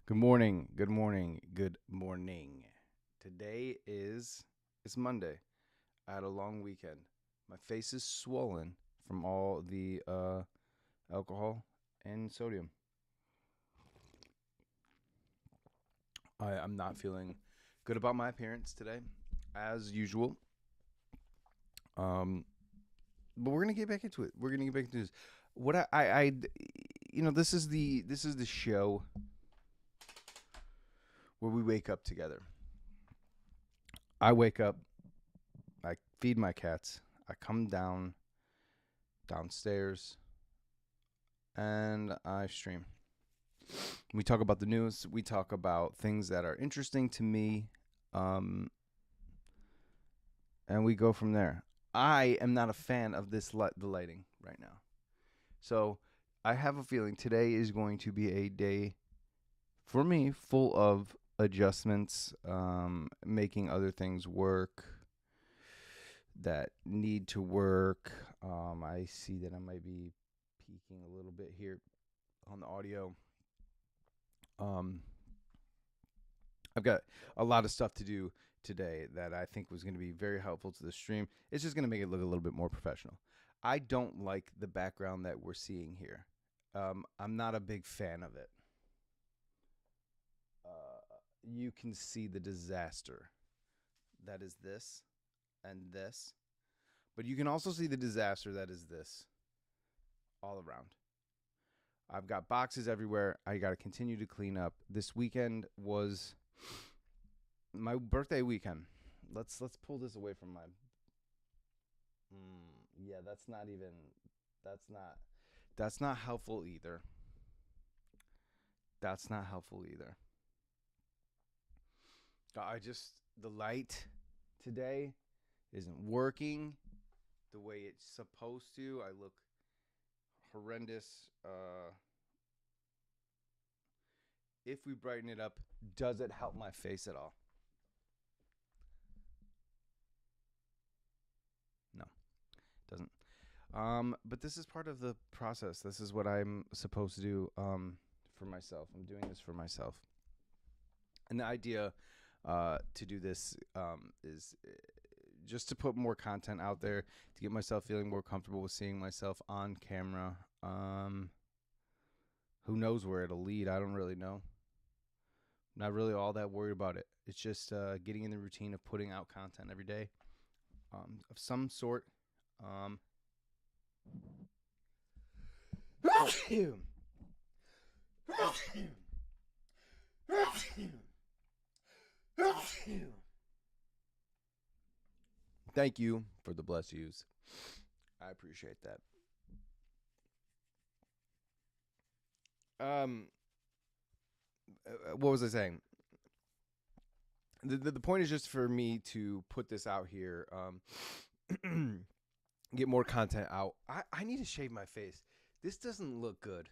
Good morning. Good morning. Good morning. Today is it's Monday. I had a long weekend. My face is swollen from all the alcohol and sodium. I'm not feeling good about my appearance today, as usual. Um, but we're gonna get back into it. We're gonna get back into this. What this is the show where we wake up together. I wake up. I feed my cats. I come downstairs and I stream. We talk about the news. We talk about things that are interesting to me, um, and we go from there. I am not a fan of the lighting right now, so I have a feeling today is going to be a day for me full of adjustments, making other things work that need to work. I see that I might be peaking a little bit here on the audio. Um, I've got a lot of stuff to do today that I think was going to be very helpful to the stream. It's just going to make it look a little bit more professional. I don't like the background that we're seeing here. I'm not a big fan of it. You can see the disaster that is this and this, but you can also see the disaster that is this all around. I've got boxes everywhere. I got to continue to clean up. This weekend was my birthday weekend. Let's pull this away from my. Yeah, that's not even. That's not. That's not helpful either. That's not helpful either. I just the light today isn't working the way it's supposed to. I look horrendous. If we brighten it up, does it help my face at all? No, it doesn't. But this is part of the process. This is what I'm supposed to do for myself. I'm doing this for myself. And the idea to do this is just to put more content out there, to get myself feeling more comfortable with seeing myself on camera. Who knows where it'll lead? I don't really know. Not really all that worried about it. It's just getting in the routine of putting out content every day of some sort. Um, Thank you for the bless yous. I appreciate that. Um, what was I saying? The point is just for me to put this out here, get more content out. I need to shave my face. This doesn't look good.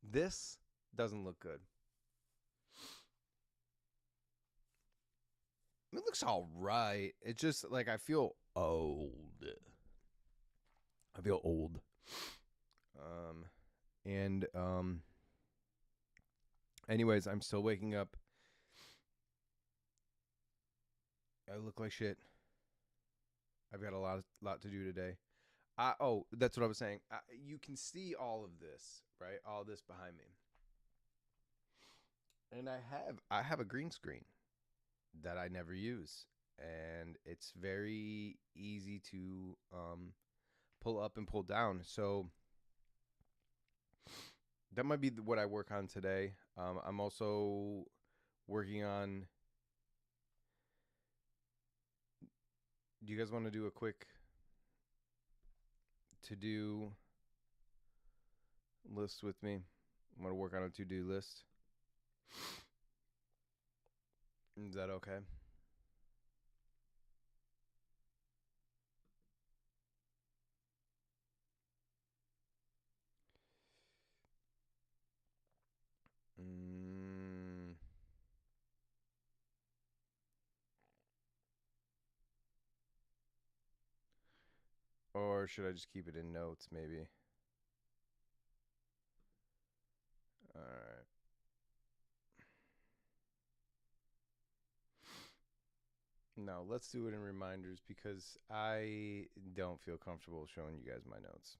This doesn't look good. It looks all right. It's just like I feel old. I feel old. Um, and anyways, I'm still waking up. I look like shit. I've got a lot to do today. That's what I was saying. You can see all of this, right? All this behind me, and I have a green screen that I never use, and it's very easy to pull up and pull down. So that might be what I work on today. I'm also working on. Do you guys want to do a quick to do list with me? I'm going to work on a to do list. Is that okay? Mm, or should I just keep it in notes, maybe? All right. No, let's do it in reminders because I don't feel comfortable showing you guys my notes.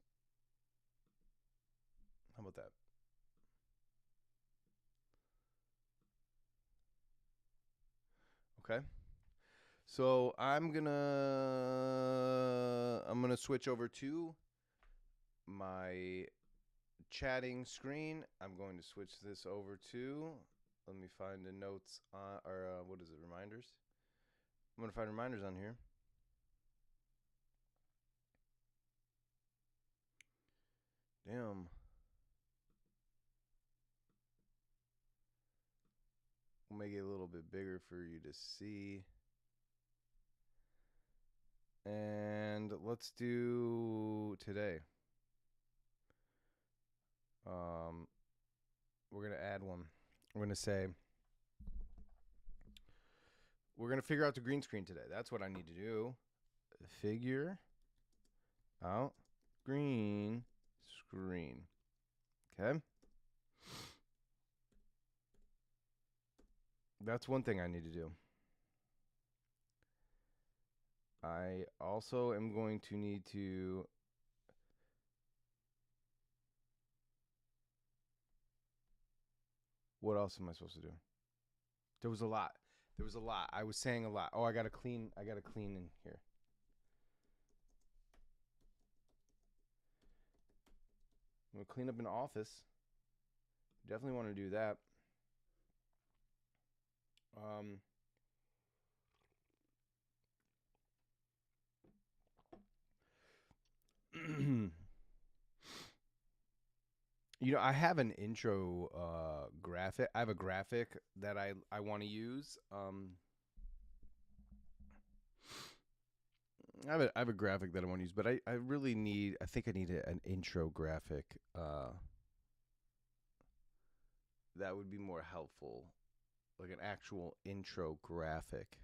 How about that? Okay. So I'm gonna switch over to my chatting screen. I'm going to switch this over to. Let me find the notes or what is it? Reminders. I'm gonna find reminders on here. Damn. We'll make it a little bit bigger for you to see. And let's do today. We're gonna add one. We're gonna say we're gonna figure out the green screen today. That's what I need to do. Figure out green screen. Okay. That's one thing I need to do. I also am going to need to what else am I supposed to do? There was a lot. There was a lot. I was saying a lot. Oh, I gotta clean in here. I'm gonna clean up an office. Definitely want to do that. Um I have an intro graphic. I have a graphic that I want to use. I have a graphic that I want to use, but I really need. I think I need an intro graphic. That would be more helpful, like an actual intro graphic.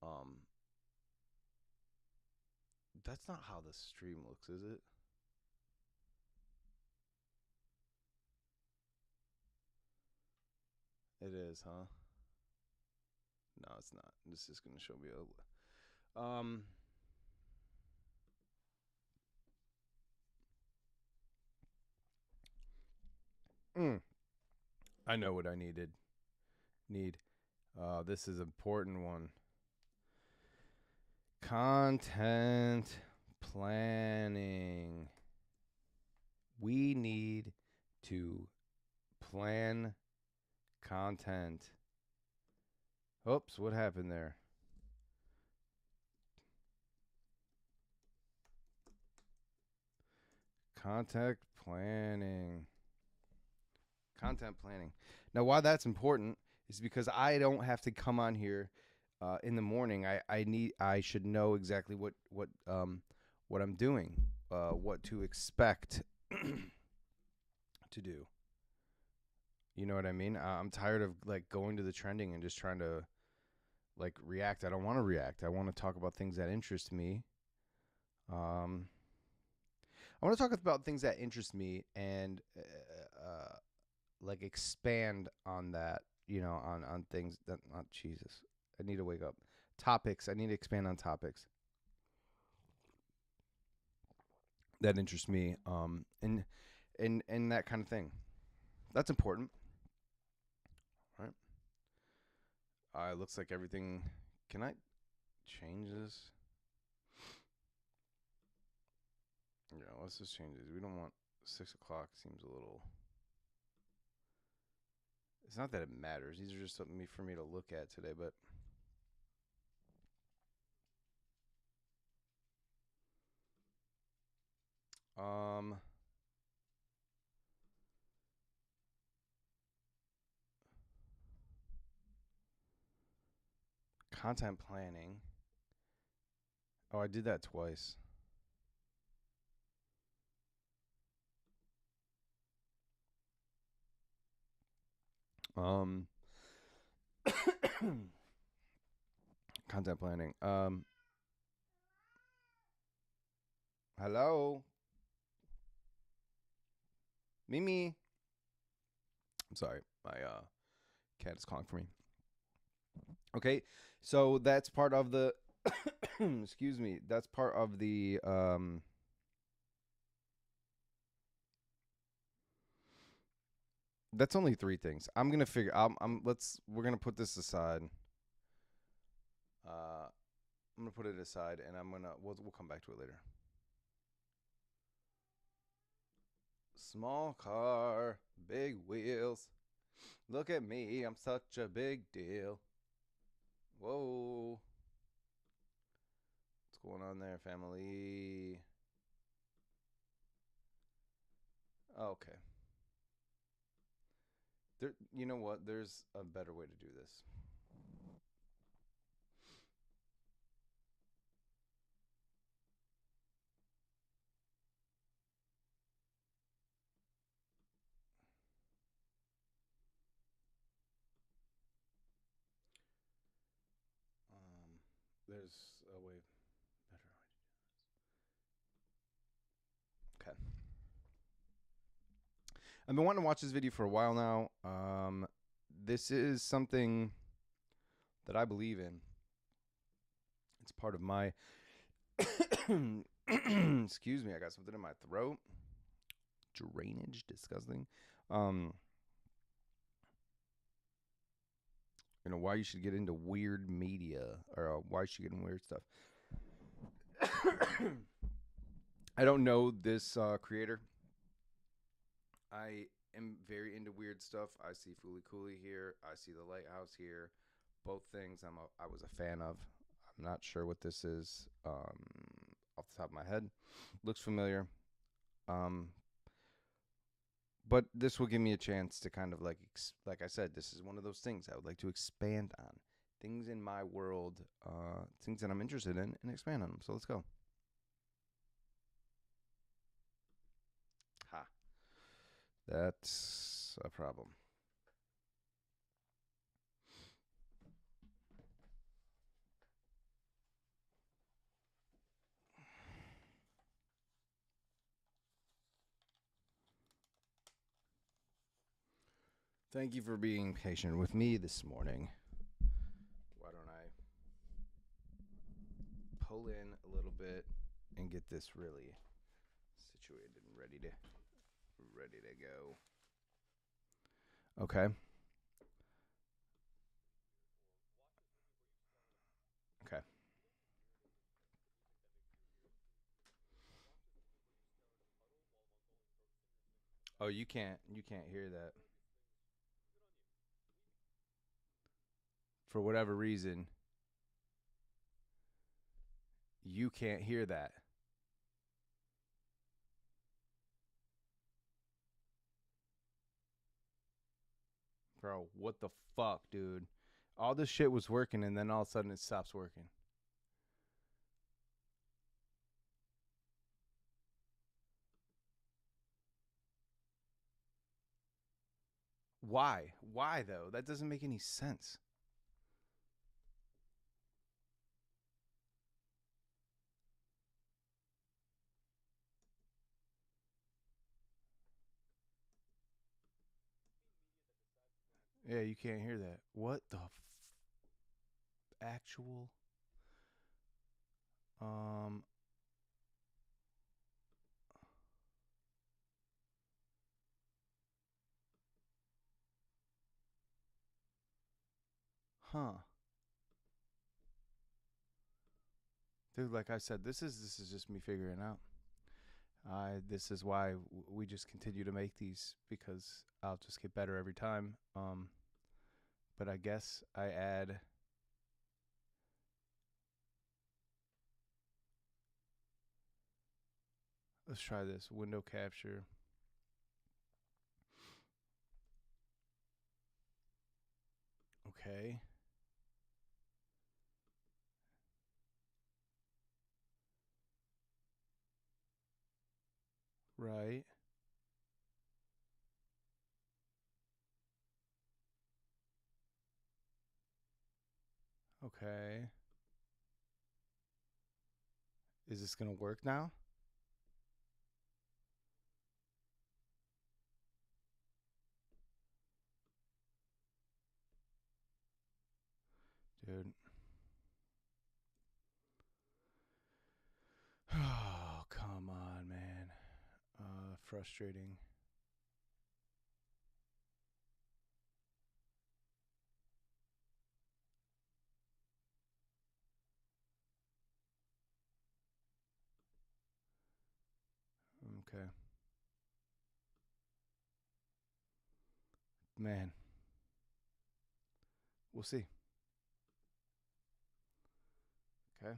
Um, that's not how the stream looks, is it? It is, huh? No, it's not. This is gonna show me a. I know what I need. This is an important one. Content planning. We need to plan content. Oops, what happened there? Content planning. Content planning. Now, why that's important is because I don't have to come on here in the morning. I should know exactly what I'm doing, what to expect to do. You know what I mean? I'm tired of like going to the trending and just trying to like react. I don't want to react. I want to talk about things that interest me. I want to talk about things that interest me and like expand on that. On things that not Jesus. I need to wake up. Topics. I need to expand on topics that interest me. And that kind of thing. That's important. Right. It looks like everything. Can I change this? Yeah, let's just change it. We don't want 6 o'clock. Seems a little. It's not that it matters. These are just something for me to look at today, but. Content planning. Oh, I did that twice. Um, content planning. Hello, Mimi. I'm sorry, my cat is calling for me. Okay, so that's part of the excuse me. That's part of the That's only three things. I'm gonna figure. I'm. Let's. We're gonna put this aside. I'm gonna put it aside, and I'm gonna. We'll come back to it later. Small car, big wheels. Look at me. I'm such a big deal. Whoa. What's going on there, family? Okay. There. You know what? There's a better way to do this. There's a way better. Okay. I've been wanting to watch this video for a while now. This is something that I believe in. It's part of my. Excuse me, I got something in my throat. Drainage, disgusting. Why you should get into weird media, or why you should get into weird stuff. I don't know this creator. I am very into weird stuff. I see Fooly Cooley here. I see the Lighthouse here. Both things I was a fan of. I'm not sure what this is off the top of my head. Looks familiar. But this will give me a chance to kind of like I said, this is one of those things I would like to expand on. Things in my world, things that I'm interested in, and expand on them. So let's go. Ha. That's a problem. Thank you for being patient with me this morning. Why don't I pull in a little bit and get this really situated and ready to go. Okay. Okay. Oh, you can't hear that. For whatever reason, you can't hear that. Bro, what the fuck, dude? All this shit was working and then all of a sudden it stops working. Why? Why though? That doesn't make any sense. Yeah, you can't hear that. What the actual um huh. Dude, like I said, this is just me figuring out. This is why we just continue to make these, because I'll just get better every time. But I guess I add. Let's try this window capture. Okay. Right. Okay. Is this gonna work now? dude. Oh, come on, man. Frustrating. Okay. Man, we'll see. Okay.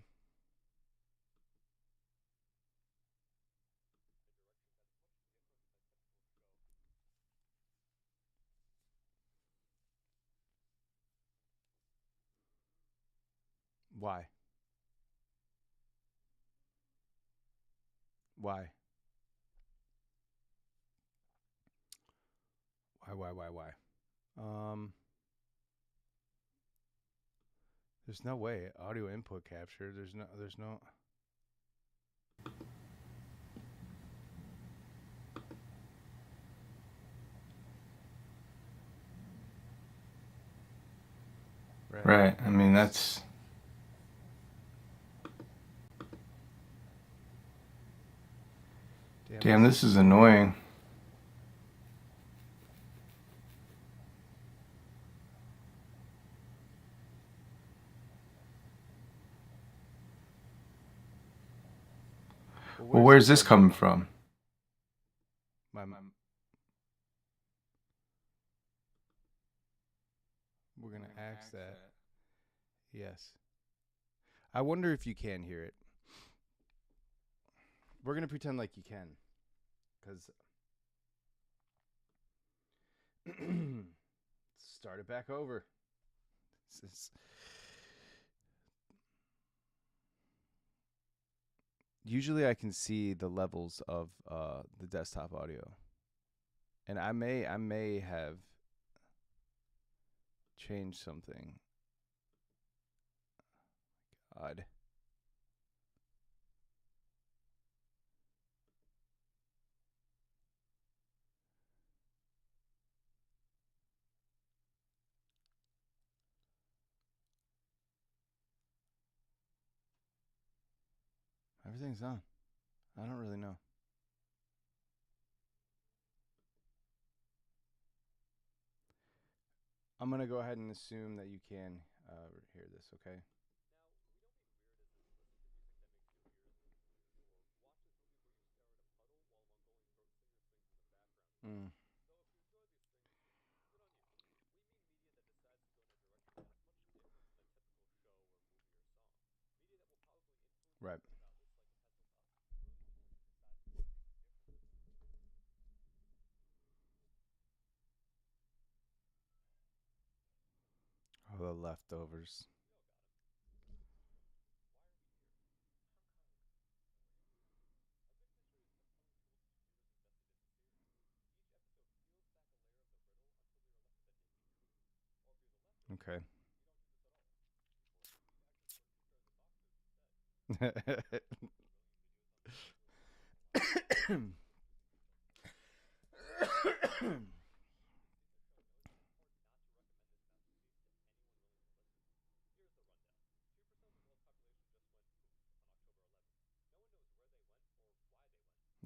Why? Why? Why? There's no way. Audio input capture. There's no. Right. I mean, that's... Damn, this is annoying. Well, where's this coming from? We're going to axe that. Yes. I wonder if you can hear it. We're going to pretend like you can. Because... start it back over. Usually I can see the levels of the desktop audio. And I may have changed something. God. Everything's on. I don't really know. I'm going to go ahead and assume that you can hear this, okay? Mm. Right. Oh, the leftovers. Okay.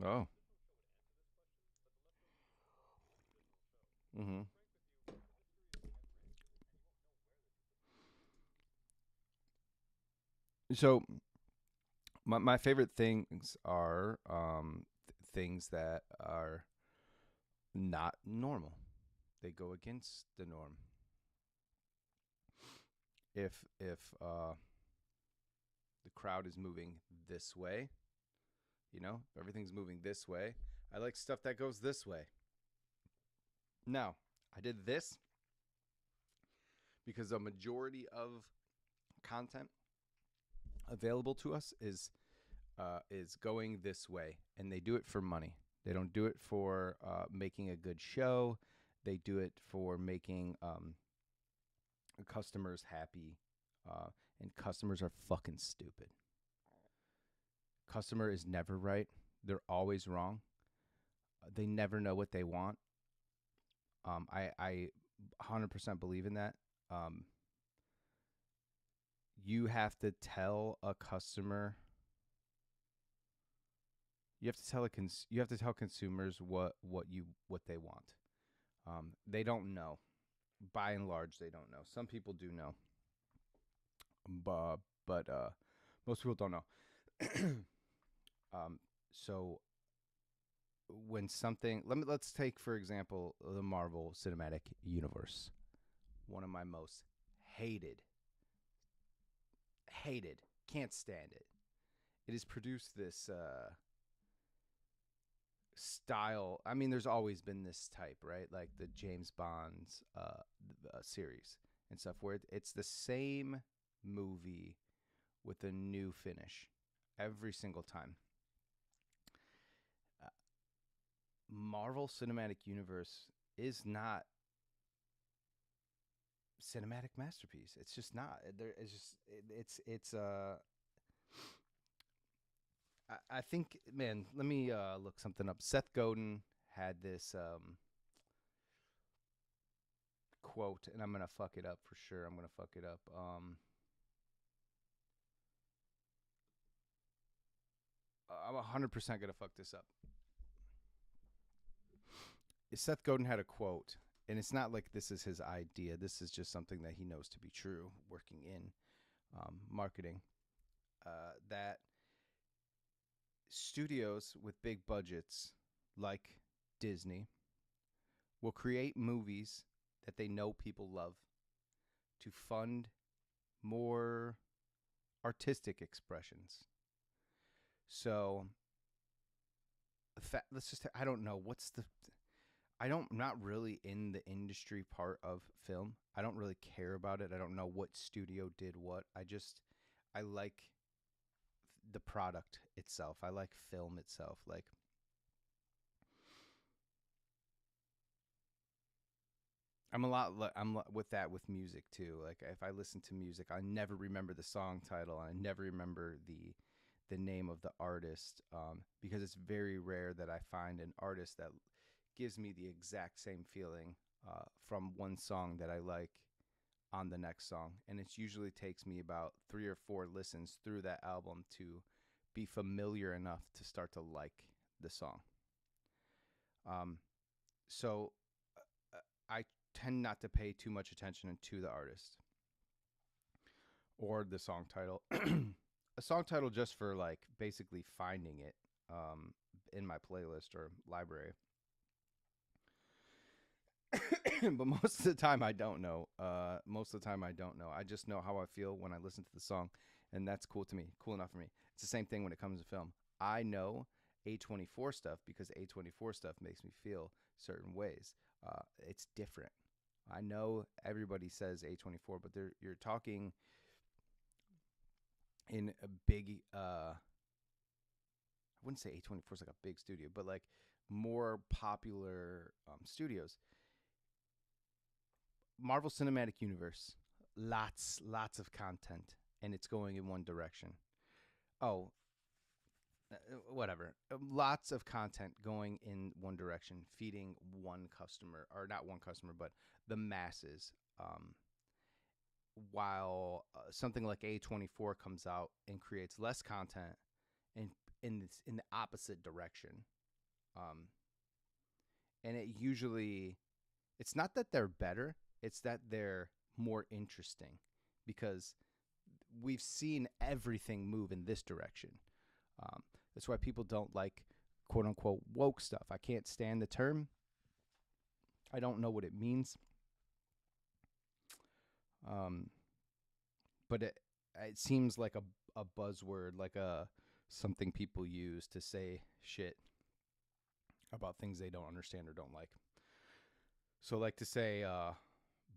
Oh. Mm-hmm. So my favorite things are things that are not normal. They go against the norm. If the crowd is moving this way, everything's moving this way. I like stuff that goes this way. Now, I did this because a majority of content available to us is going this way, and they do it for money. They don't do it for making a good show. They do it for making customers happy, and customers are fucking stupid. Customer is never right. They're always wrong. They never know what they want. I 100% believe in that. you have to tell a customer. You have to tell you have to tell consumers what they want. They don't know. By and large, they don't know. Some people do know, but most people don't know. So when something, let's take for example the Marvel Cinematic Universe, one of my most hated, can't stand it. It has produced this style. I mean, there's always been this type, right? Like the James Bond's series and stuff, where it's the same movie with a new finish every single time. Marvel Cinematic Universe is not cinematic masterpiece. It's just not. It's just it's I think, man, let me look something up. Seth Godin had this quote, and I'm gonna fuck it up for sure. I'm gonna fuck it up. I'm 100% gonna fuck this up. Seth Godin had a quote, and it's not like this is his idea. This is just something that he knows to be true, working in marketing. That studios with big budgets, like Disney, will create movies that they know people love to fund more artistic expressions. So, let's just, I don't know. I'm not really in the industry part of film. I don't really care about it. I don't know what studio did what. I like the product itself. I like film itself. Like, I'm with that with music too. Like, if I listen to music, I never remember the song title, and I never remember the name of the artist, because it's very rare that I find an artist that gives me the exact same feeling from one song that I like on the next song. And it usually takes me about 3 or 4 listens through that album to be familiar enough to start to like the song. So I tend not to pay too much attention to the artist or the song title. A song title just for like basically finding it in my playlist or library. But most of the time I don't know. I just know how I feel when I listen to the song, and that's cool to me. Cool enough for me. It's the same thing when it comes to film. I know A24 stuff because A24 stuff makes me feel certain ways. It's different. I know everybody says A24, but you're talking in a big I wouldn't say A24 is like a big studio, but like more popular studios. Marvel Cinematic Universe, lots of content, and it's going in one direction. Oh, whatever. Lots of content going in one direction, feeding one customer, or not one customer, but the masses. While something like A24 comes out and creates less content in the opposite direction. And it's not that they're better, it's that they're more interesting, because we've seen everything move in this direction. That's why people don't like quote unquote woke stuff. I can't stand the term. I don't know what it means. But it seems like a buzzword, like something people use to say shit about things they don't understand or don't like. So, like to say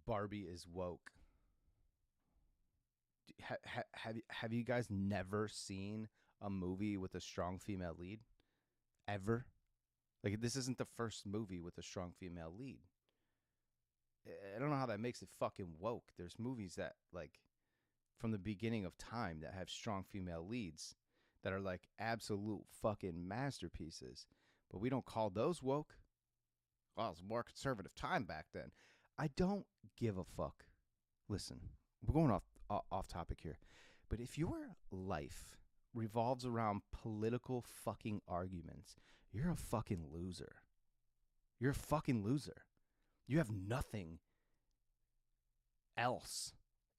Barbie is woke. Have you guys never seen a movie with a strong female lead? Ever? Like, this isn't the first movie with a strong female lead. I don't know how that makes it fucking woke. There's movies that, like, from the beginning of time that have strong female leads that are, like, absolute fucking masterpieces. But we don't call those woke. Well, it was a more conservative time back then. I don't give a fuck. Listen, we're going off off topic here, but if your life revolves around political fucking arguments, you're a fucking loser. You're a fucking loser. You have nothing else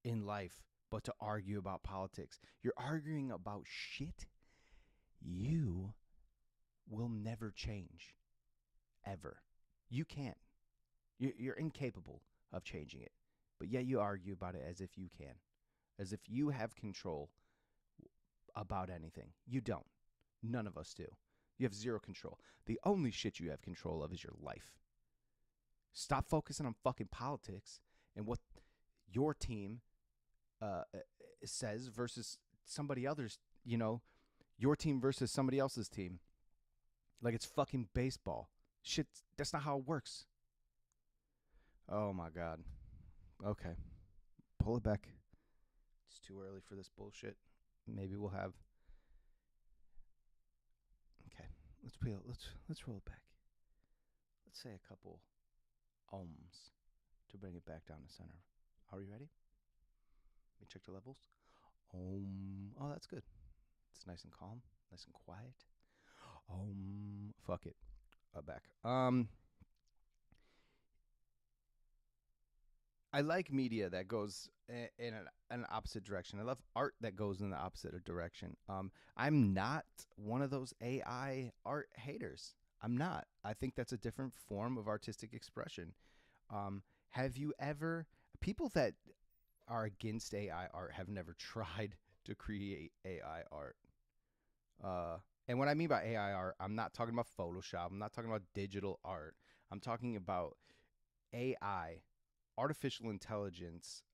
in life but to argue about politics. You're arguing about shit you will never change, ever. You can't. You're incapable of changing it. But yet you argue about it as if you can, as if you have control about anything. You don't. None of us do. You have zero control. The only shit you have control of is your life. Stop focusing on fucking politics and what your team says versus somebody else's, your team versus somebody else's team. Like it's fucking baseball. Shit, that's not how it works. Oh my God. Okay. Pull it back. It's too early for this bullshit. Maybe we'll have. Okay. Let's roll it back. Let's say a couple ohms to bring it back down to center. Are you ready? Let me check the levels. Om. Oh, that's good. It's nice and calm, nice and quiet. Fuck it. Back. I like media that goes in an opposite direction. I love art that goes in the opposite direction. I'm not one of those AI art haters. I'm not. I think that's a different form of artistic expression. Have you ever, people that are against AI art have never tried to create AI art? And what I mean by AI art, I'm not talking about Photoshop. I'm not talking about digital art. I'm talking about AI, artificial intelligence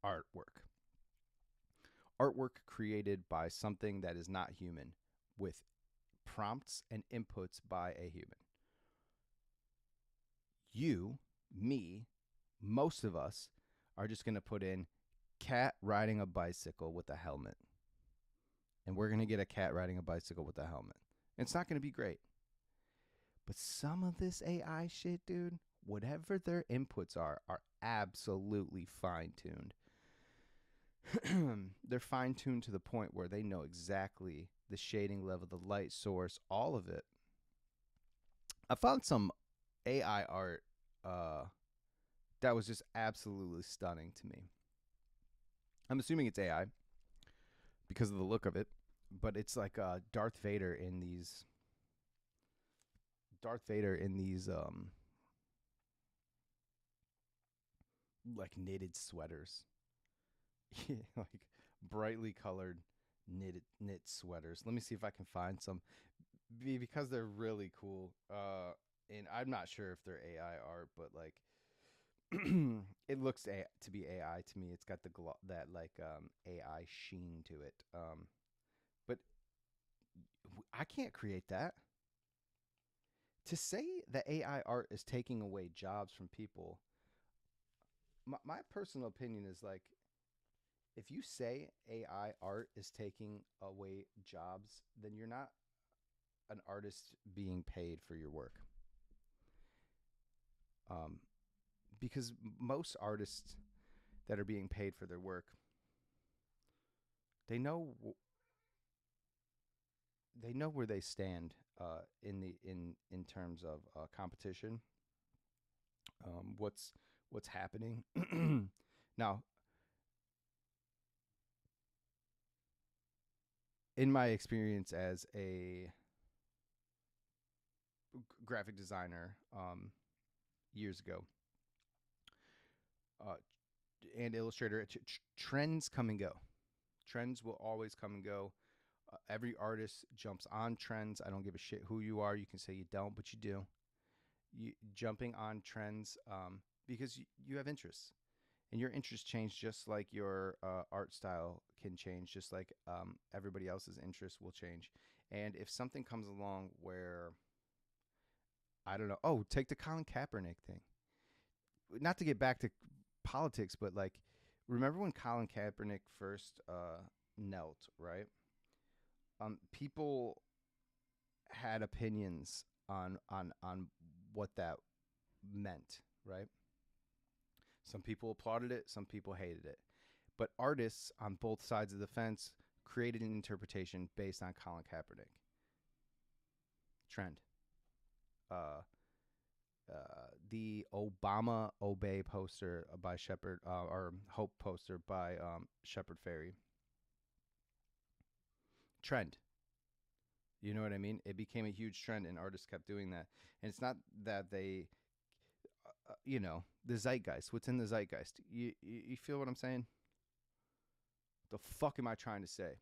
artwork. Artwork created by something that is not human with prompts and inputs by a human. You, me, most of us are just going to put in cat riding a bicycle with a helmet. And we're going to get a cat riding a bicycle with a helmet. It's not going to be great. But some of this AI shit, dude, whatever their inputs are absolutely fine-tuned. They're fine-tuned to the point where they know exactly the shading level, the light source, all of it. I found some AI art that was just absolutely stunning to me. I'm assuming it's AI because of the look of it, but it's like Darth Vader in these like knitted sweaters. Like brightly colored knit sweaters. Let me see if I can find some because they're really cool. And I'm not sure if they're AI art, but like it looks to be AI to me. It's got that like AI sheen to it. But I can't create that. To say that AI art is taking away jobs from people, my personal opinion is like, if you say AI art is taking away jobs, then you're not an artist being paid for your work. Because most artists that are being paid for their work, they know where they stand in terms of competition. What's happening now? In my experience as a graphic designer years ago, and illustrator, trends come and go. Trends will always come and go. Every artist jumps on trends. I don't give a shit who you are. You can say you don't, but you do. You jumping on trends because you have interests, and your interests change just like your art style can change, just like everybody else's interests will change. And if something comes along where, I don't know, take the Colin Kaepernick thing. Not to get back to politics, but like, remember when Colin Kaepernick first knelt, right? People had opinions on what that meant, right? Some people applauded it, some people hated it. But artists on both sides of the fence created an interpretation based on Colin Kaepernick. Trend. The Obama Obey poster by Shepard, or Hope poster by Shepard Fairey. Trend. You know what I mean? It became a huge trend, and artists kept doing that. And it's not that they, the zeitgeist. What's in the zeitgeist? You feel what I'm saying? The fuck am I trying to say?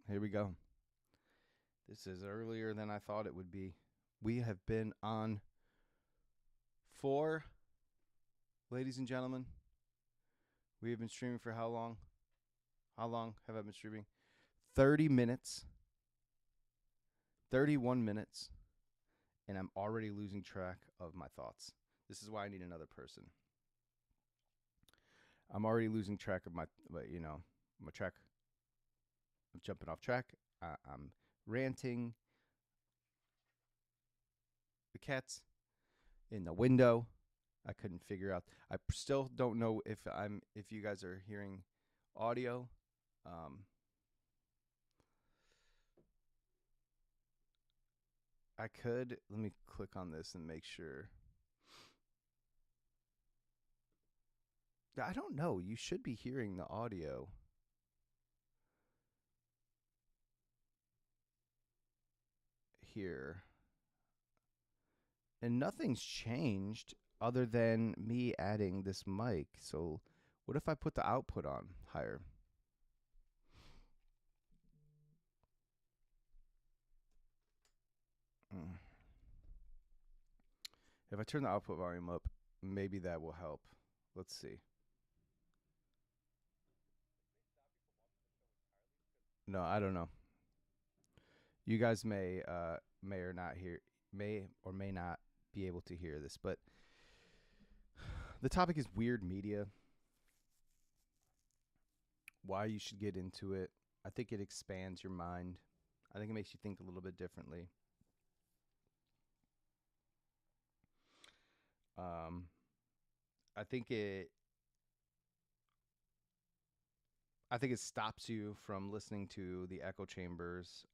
Here we go. This is earlier than I thought it would be. We have been on ladies and gentlemen. We have been streaming for how long? How long have I been streaming? 30 minutes. 31 minutes. And I'm already losing track of my thoughts. This is why I need another person. I'm already losing track of my track. I'm jumping off track. I'm ranting. The cat's in the window. I couldn't figure out. I still don't know if you guys are hearing audio. Let me click on this and make sure. I don't know. You should be hearing the audio. Here. And nothing's changed other than me adding this mic. So what if I put the output on higher? If I turn the output volume up, maybe that will help. Let's see. No, I don't know. You guys may or may not be able to hear this, but the topic is weird media. Why you should get into it. I think it expands your mind. I think it makes you think a little bit differently. I think it stops you from listening to the echo chambers.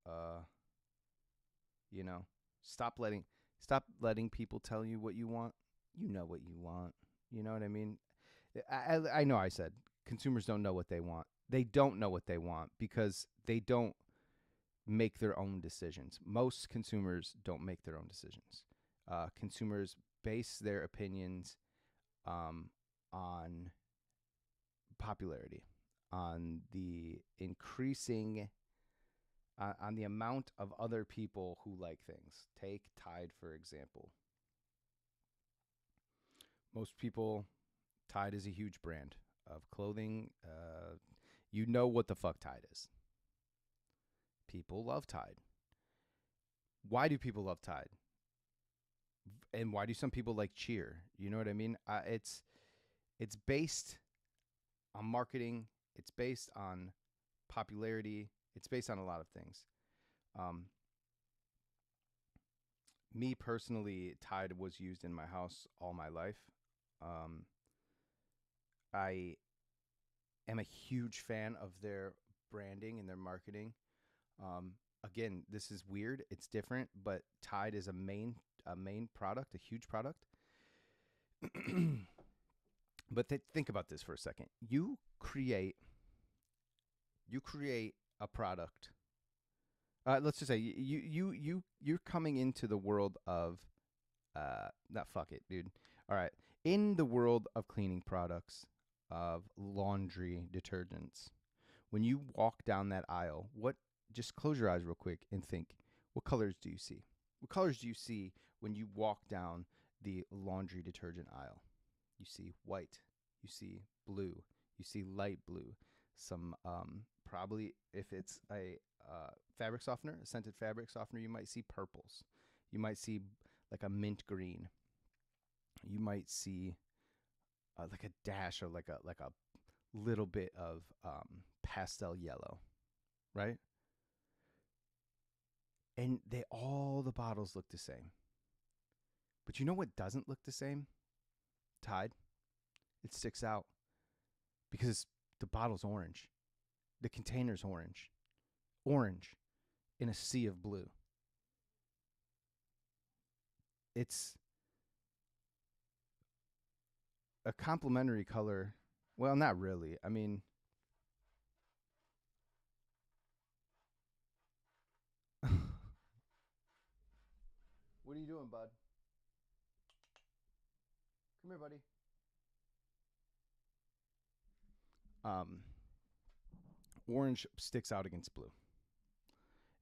Stop letting people tell you what you want. You know what you want. You know what I mean? I know I said consumers don't know what they want. They don't know what they want because they don't make their own decisions. Most consumers don't make their own decisions. Consumers base their opinions on popularity, on the increasing, on the amount of other people who like things. Take Tide, for example. Most people, Tide is a huge brand of clothing. You know what the fuck Tide is. People love Tide. Why do people love Tide? And why do some people like Cheer? You know what I mean? It's based on marketing. It's based on popularity. It's based on a lot of things. Me personally, Tide was used in my house all my life. I am a huge fan of their branding and their marketing. Again, this is weird. It's different, but Tide is a main product, a huge product. But think about this for a second. You create a product. Let's just say you're coming into the world of fuck it, dude. All right. In the world of cleaning products, of laundry detergents, when you walk down that aisle, just close your eyes real quick and think, what colors do you see? What colors do you see when you walk down the laundry detergent aisle? You see white, you see blue, you see light blue, some probably if it's a fabric softener, a scented fabric softener, you might see purples. You might see like a mint green. You might see like a dash or like a little bit of pastel yellow, right? And all the bottles look the same. But you know what doesn't look the same? Tide. It sticks out because the bottle's orange. The container's orange. Orange in a sea of blue. It's a complementary color. Well, not really. I mean, what are you doing, bud? Come here, buddy. Um, Orange sticks out against blue.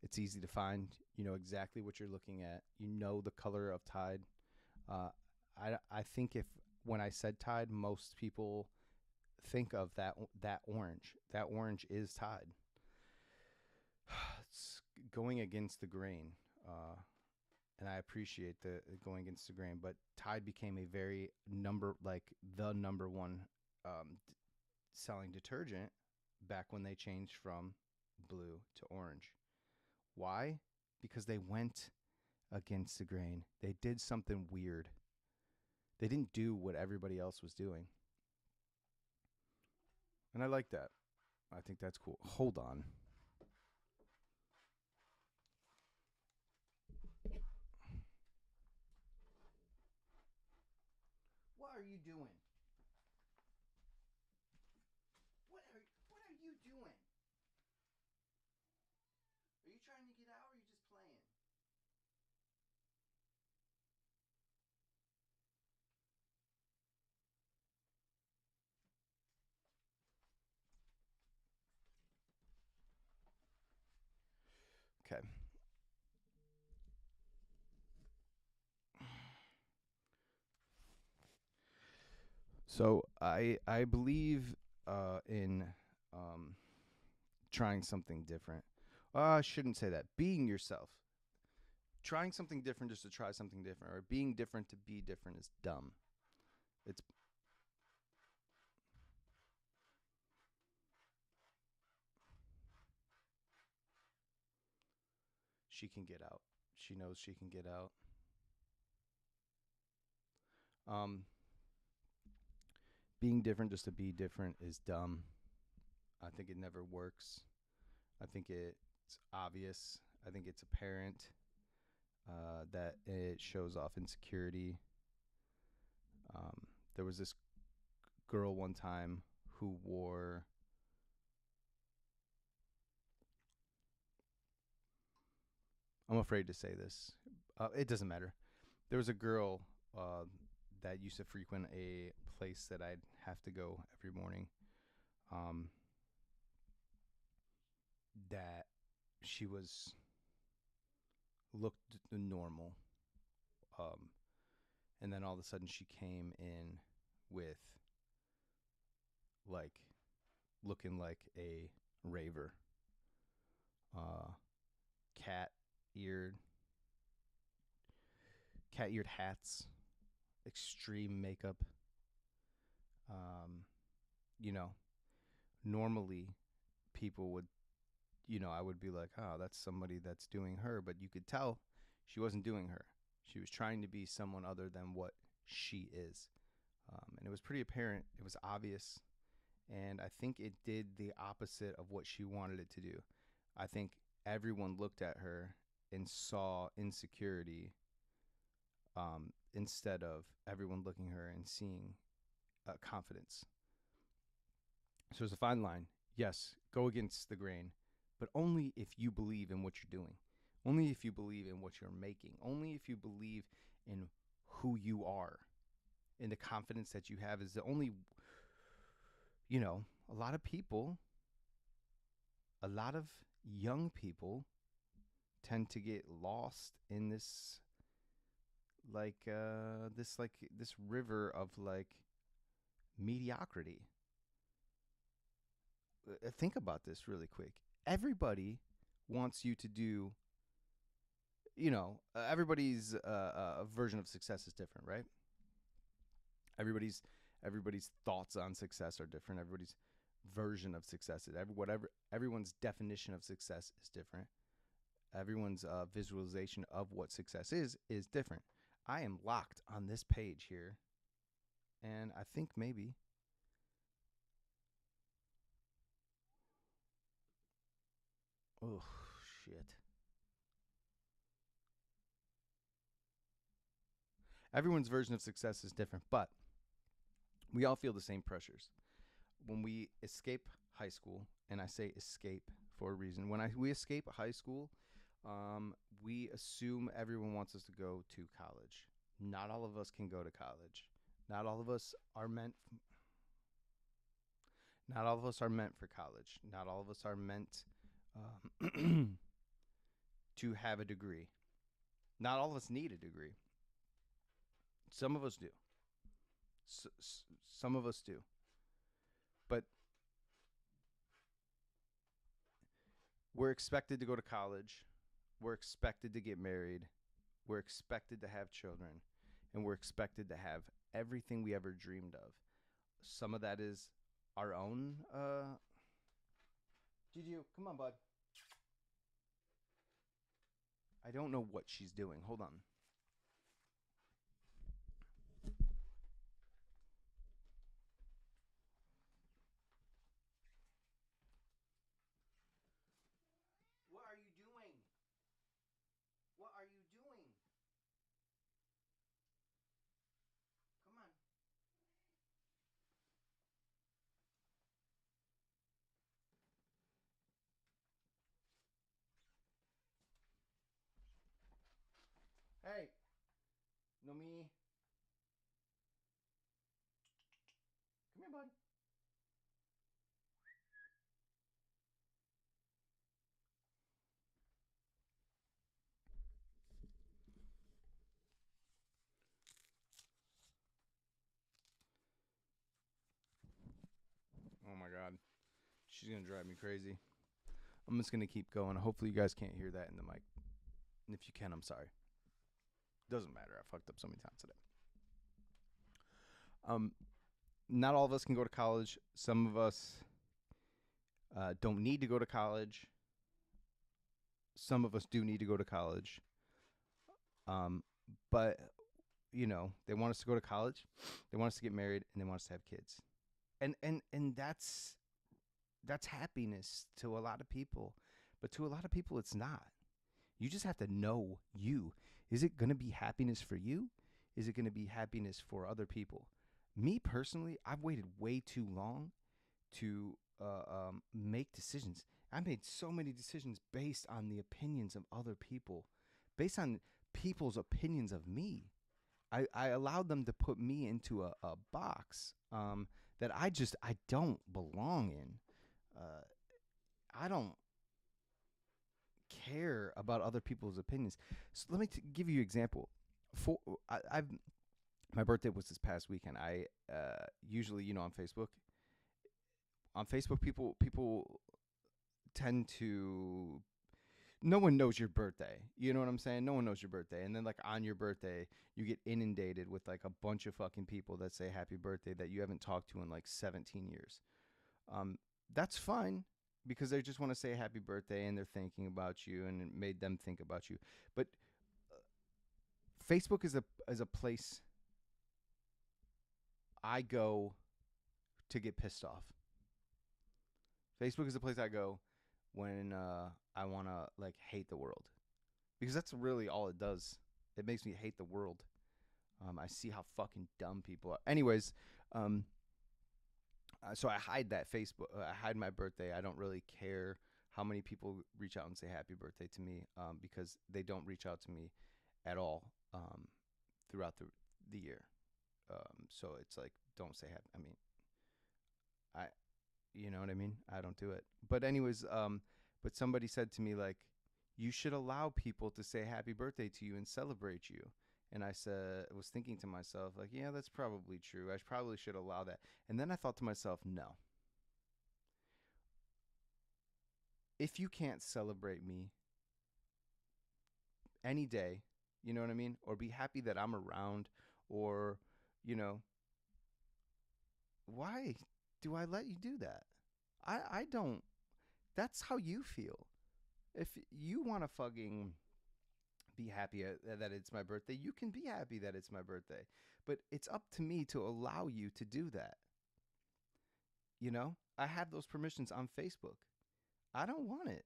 It's easy to find. You know exactly what you're looking at. You know the color of Tide. I think if when I said Tide, most people think of that orange. That orange is Tide. It's going against the grain, and I appreciate the going against the grain. But Tide became a very the number one selling detergent back when they changed from blue to orange. Why? Because they went against the grain. They did something weird. They didn't do what everybody else was doing. And I like that. I think that's cool. Hold on. What are you doing? What are you doing? Are you trying to get out or are you just playing? Okay. So I believe in trying something different. I shouldn't say that. Being yourself. Trying something different just to try something different, or being different to be different is dumb. It's she can get out. She knows she can get out. Um, Being different just to be different is dumb. I think it never works. I think it's obvious. I think it's apparent that it shows off insecurity. There was this girl one time who wore. I'm afraid to say this. It doesn't matter. There was a girl that used to frequent a place that I'd have to go every morning. Um, that she was looked normal. Um, and then all of a sudden she came in with like looking like a raver. Uh, cat eared cat eared hats, extreme makeup. Um, you know, normally people would, I would be like, oh, that's somebody that's doing her, but you could tell she wasn't doing her. She was trying to be someone other than what she is. And it was pretty apparent. It was obvious. And I think it did the opposite of what she wanted it to do. I think everyone looked at her and saw insecurity instead of everyone looking at her and seeing confidence. So there's a fine line. Yes, go against the grain, but only if you believe in what you're doing. Only if you believe in what you're making. Only if you believe in who you are. And the confidence that you have is the only, a lot of people, a lot of young people tend to get lost in this this river of like mediocrity. Think about this really quick. Everybody wants you to do, everybody's version of success is different, right? Everybody's thoughts on success are different. Everybody's version of success is everyone's definition of success is different. Everyone's visualization of what success is different. I am locked on this page here, and I think maybe. Oh, shit. Everyone's version of success is different, but we all feel the same pressures. When we escape high school, and I say escape for a reason, we escape high school, we assume everyone wants us to go to college. Not all of us can go to college. Not all of us are meant. Not all of us are meant for college. Not all of us are meant to have a degree. Not all of us need a degree. Some of us do. Some of us do. But we're expected to go to college. We're expected to get married. We're expected to have children. And we're expected to have everything we ever dreamed of. Some of that is our own. Gigi, come on, bud. I don't know what she's doing. Hold on. What are you doing? What are you doing? Come on. Hey. Nomi. Come here, bud. Oh my God. She's going to drive me crazy. I'm just going to keep going. Hopefully, you guys can't hear that in the mic. And if you can, I'm sorry. Doesn't matter. I fucked up so many times today. Not all of us can go to college. Some of us don't need to go to college. Some of us do need to go to college. But, you know, they want us to go to college. They want us to get married, and they want us to have kids. And that's happiness to a lot of people. But to a lot of people, it's not. You just have to know you. Is it going to be happiness for you? Is it going to be happiness for other people? Me personally, I've waited way too long to make decisions. I made so many decisions based on the opinions of other people, based on people's opinions of me. I allowed them to put me into a box that I don't belong in. I don't care about other people's opinions. So let me give you an example. I've my birthday was this past weekend. I usually, on Facebook. On Facebook, people tend to. No one knows your birthday. You know what I'm saying? No one knows your birthday. And then, like, on your birthday, you get inundated with, like, a bunch of fucking people that say happy birthday that you haven't talked to in, like, 17 years. That's fine because they just want to say happy birthday and they're thinking about you and it made them think about you. But Facebook is a place I go to get pissed off. Facebook is a place I go when I want to, like, hate the world, because that's really all it does. It makes me hate the world. I see how fucking dumb people are. Anyways, so I hide that Facebook. I hide my birthday. I don't really care how many people reach out and say happy birthday to me, because they don't reach out to me at all throughout the year. So it's like, don't say happy. I mean, you know what I mean? I don't do it. But anyways, but somebody said to me, like, you should allow people to say happy birthday to you and celebrate you. And I was thinking to myself, like, yeah, that's probably true. I probably should allow that. And then I thought to myself, no. If you can't celebrate me any day, you know what I mean? Or be happy that I'm around, or, why do I let you do that? I don't. That's how you feel. If you want to fucking be happy that it's my birthday, you can be happy that it's my birthday. But it's up to me to allow you to do that. You know, I have those permissions on Facebook. I don't want it.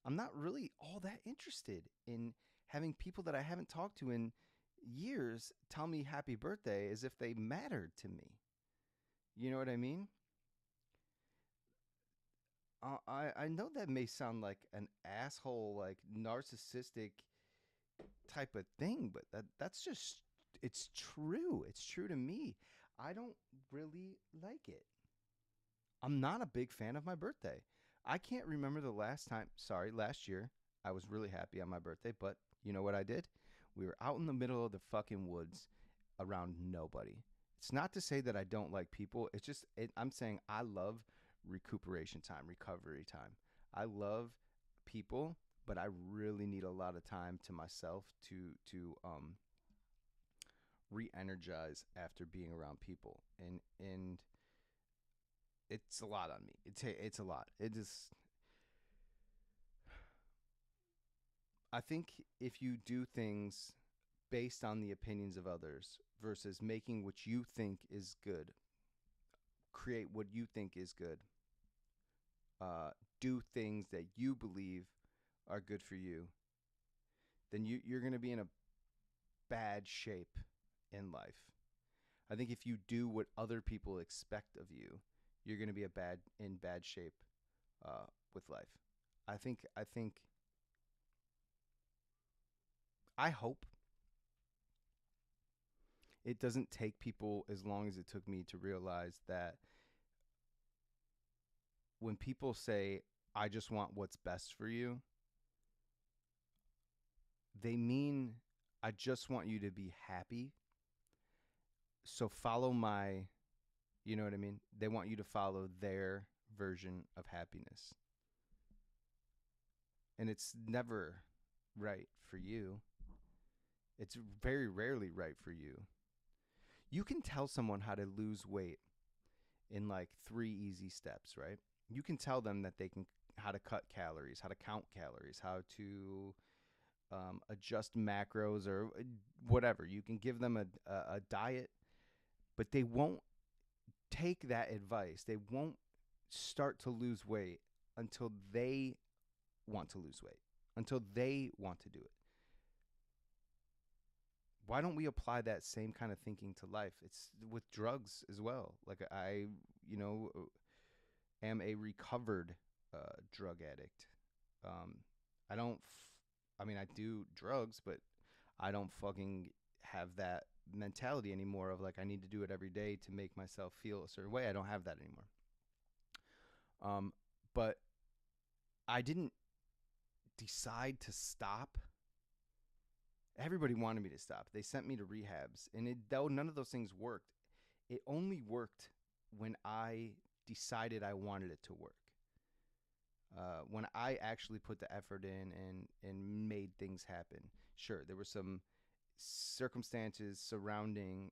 I'm not really all that interested in having people that I haven't talked to in years tell me happy birthday as if they mattered to me. You know what I mean? I know that may sound like an asshole, like narcissistic type of thing, but that's just it's true. It's true to me. I don't really like it. I'm not a big fan of my birthday. I can't remember the last time, sorry, last year I was really happy on my birthday, but you know what I did? We were out in the middle of the fucking woods around nobody. It's not to say that I don't like people. It's just I'm saying I love recuperation time, recovery time. I love people, but I really need a lot of time to myself to re-energize after being around people. And it's a lot on me. It's a lot. It just I think if you do things based on the opinions of others versus making what you think is good, create what you think is good, do things that you believe are good for you, then you're going to be in a bad shape in life. I think if you do what other people expect of you, you're going to be in bad shape with life. I think I hope it doesn't take people as long as it took me to realize that when people say I just want what's best for you, they mean I just want you to be happy. So follow my, you know what I mean? They want you to follow their version of happiness. And it's never right for you. It's very rarely right for you. You can tell someone how to lose weight in like 3 easy steps, right? You can tell them that they can how to cut calories, how to count calories, how to adjust macros or whatever. You can give them a diet, but they won't take that advice. They won't start to lose weight until they want to lose weight, until they want to do it. Why don't we apply that same kind of thinking to life? It's with drugs as well. Like I, you know, am a recovered drug addict. Um, I don't. I mean, I do drugs, but I don't fucking have that mentality anymore of like I need to do it every day to make myself feel a certain way. I don't have that anymore. But I didn't decide to stop. Everybody wanted me to stop. They sent me to rehabs, and though none of those things worked, it only worked when I decided I wanted it to work. When I actually put the effort in and made things happen. Sure, there were some circumstances surrounding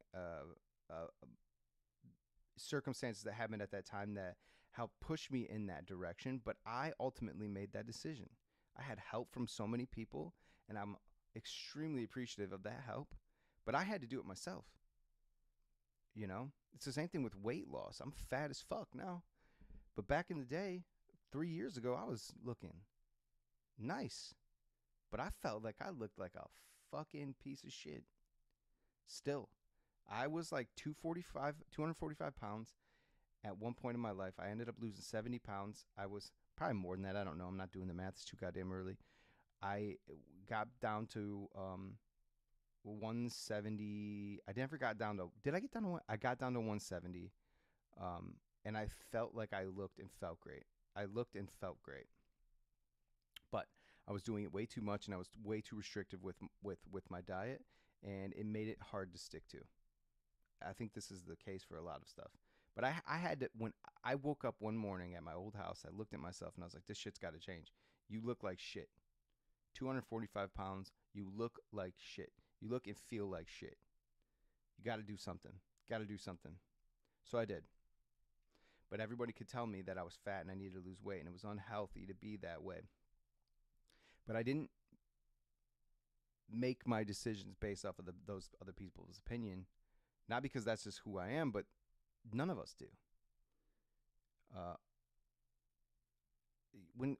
circumstances that happened at that time that helped push me in that direction, but I ultimately made that decision. I had help from so many people, and I'm extremely appreciative of that help, but I had to do it myself. You know, it's the same thing with weight loss. I'm fat as fuck now, but back in the day, 3 years ago, I was looking nice, but I felt like I looked like a fucking piece of shit. Still, I was like 245 pounds at one point in my life. I ended up losing 70 pounds. I was probably more than that. I don't know. I'm not doing the math. It's too goddamn early. I got down to 170. I never got down to. Did I get down to one? I got down to 170. And I felt like I looked and felt great. I looked and felt great. But I was doing it way too much, and I was way too restrictive with my diet, and it made it hard to stick to. I think this is the case for a lot of stuff. But I had to, when I woke up one morning at my old house, I looked at myself and I was like, this shit's got to change. You look like shit. 245 pounds. You look like shit. You look and feel like shit. You got to do something. Got to do something. So I did. But everybody could tell me that I was fat and I needed to lose weight, and it was unhealthy to be that way. But I didn't make my decisions based off of those other people's opinion, not because that's just who I am, but none of us do. Uh, when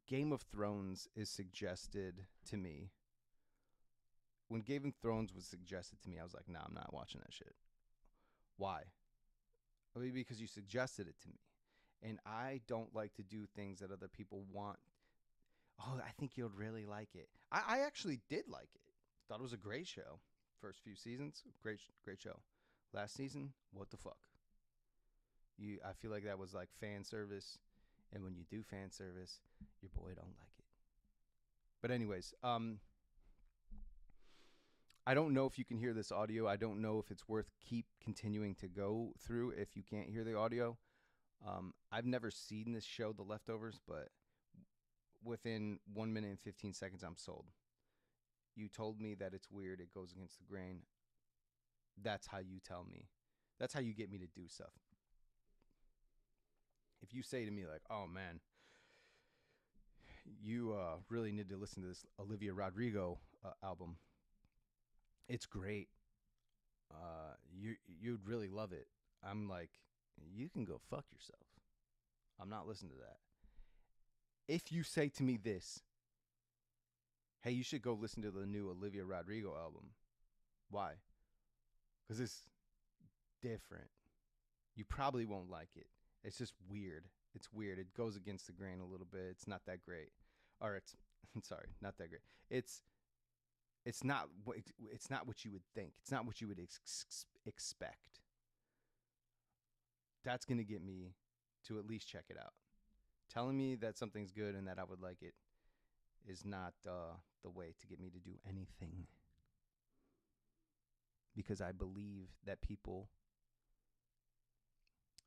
Game of Thrones is suggested to me, when Game of Thrones was suggested to me, I was like, nah, I'm not watching that shit. Why? I mean, because you suggested it to me. And I don't like to do things that other people want. Oh, I think you'll really like it. I actually did like it. Thought it was a great show. First few seasons, great show. Last season, what the fuck? I feel like that was like fan service, and when you do fan service, your boy don't like it. But anyways, I don't know if you can hear this audio. I don't know if it's worth keep continuing to go through if you can't hear the audio. I've never seen this show, The Leftovers, but within 1 minute and 15 seconds, I'm sold. You told me that it's weird. It goes against the grain. That's how you tell me. That's how you get me to do stuff. If you say to me like, oh man, you really need to listen to this Olivia Rodrigo album. It's great. You'd really love it. I'm like, you can go fuck yourself. I'm not listening to that. If you say to me this, hey, you should go listen to the new Olivia Rodrigo album. Why? Because it's different. You probably won't like it. It's just weird. It's weird. It goes against the grain a little bit. It's not that great. Or it's sorry, not that great. It's not what you would think. It's not what you would expect. That's going to get me to at least check it out. Telling me that something's good and that I would like it is not the way to get me to do anything. Because I believe that people...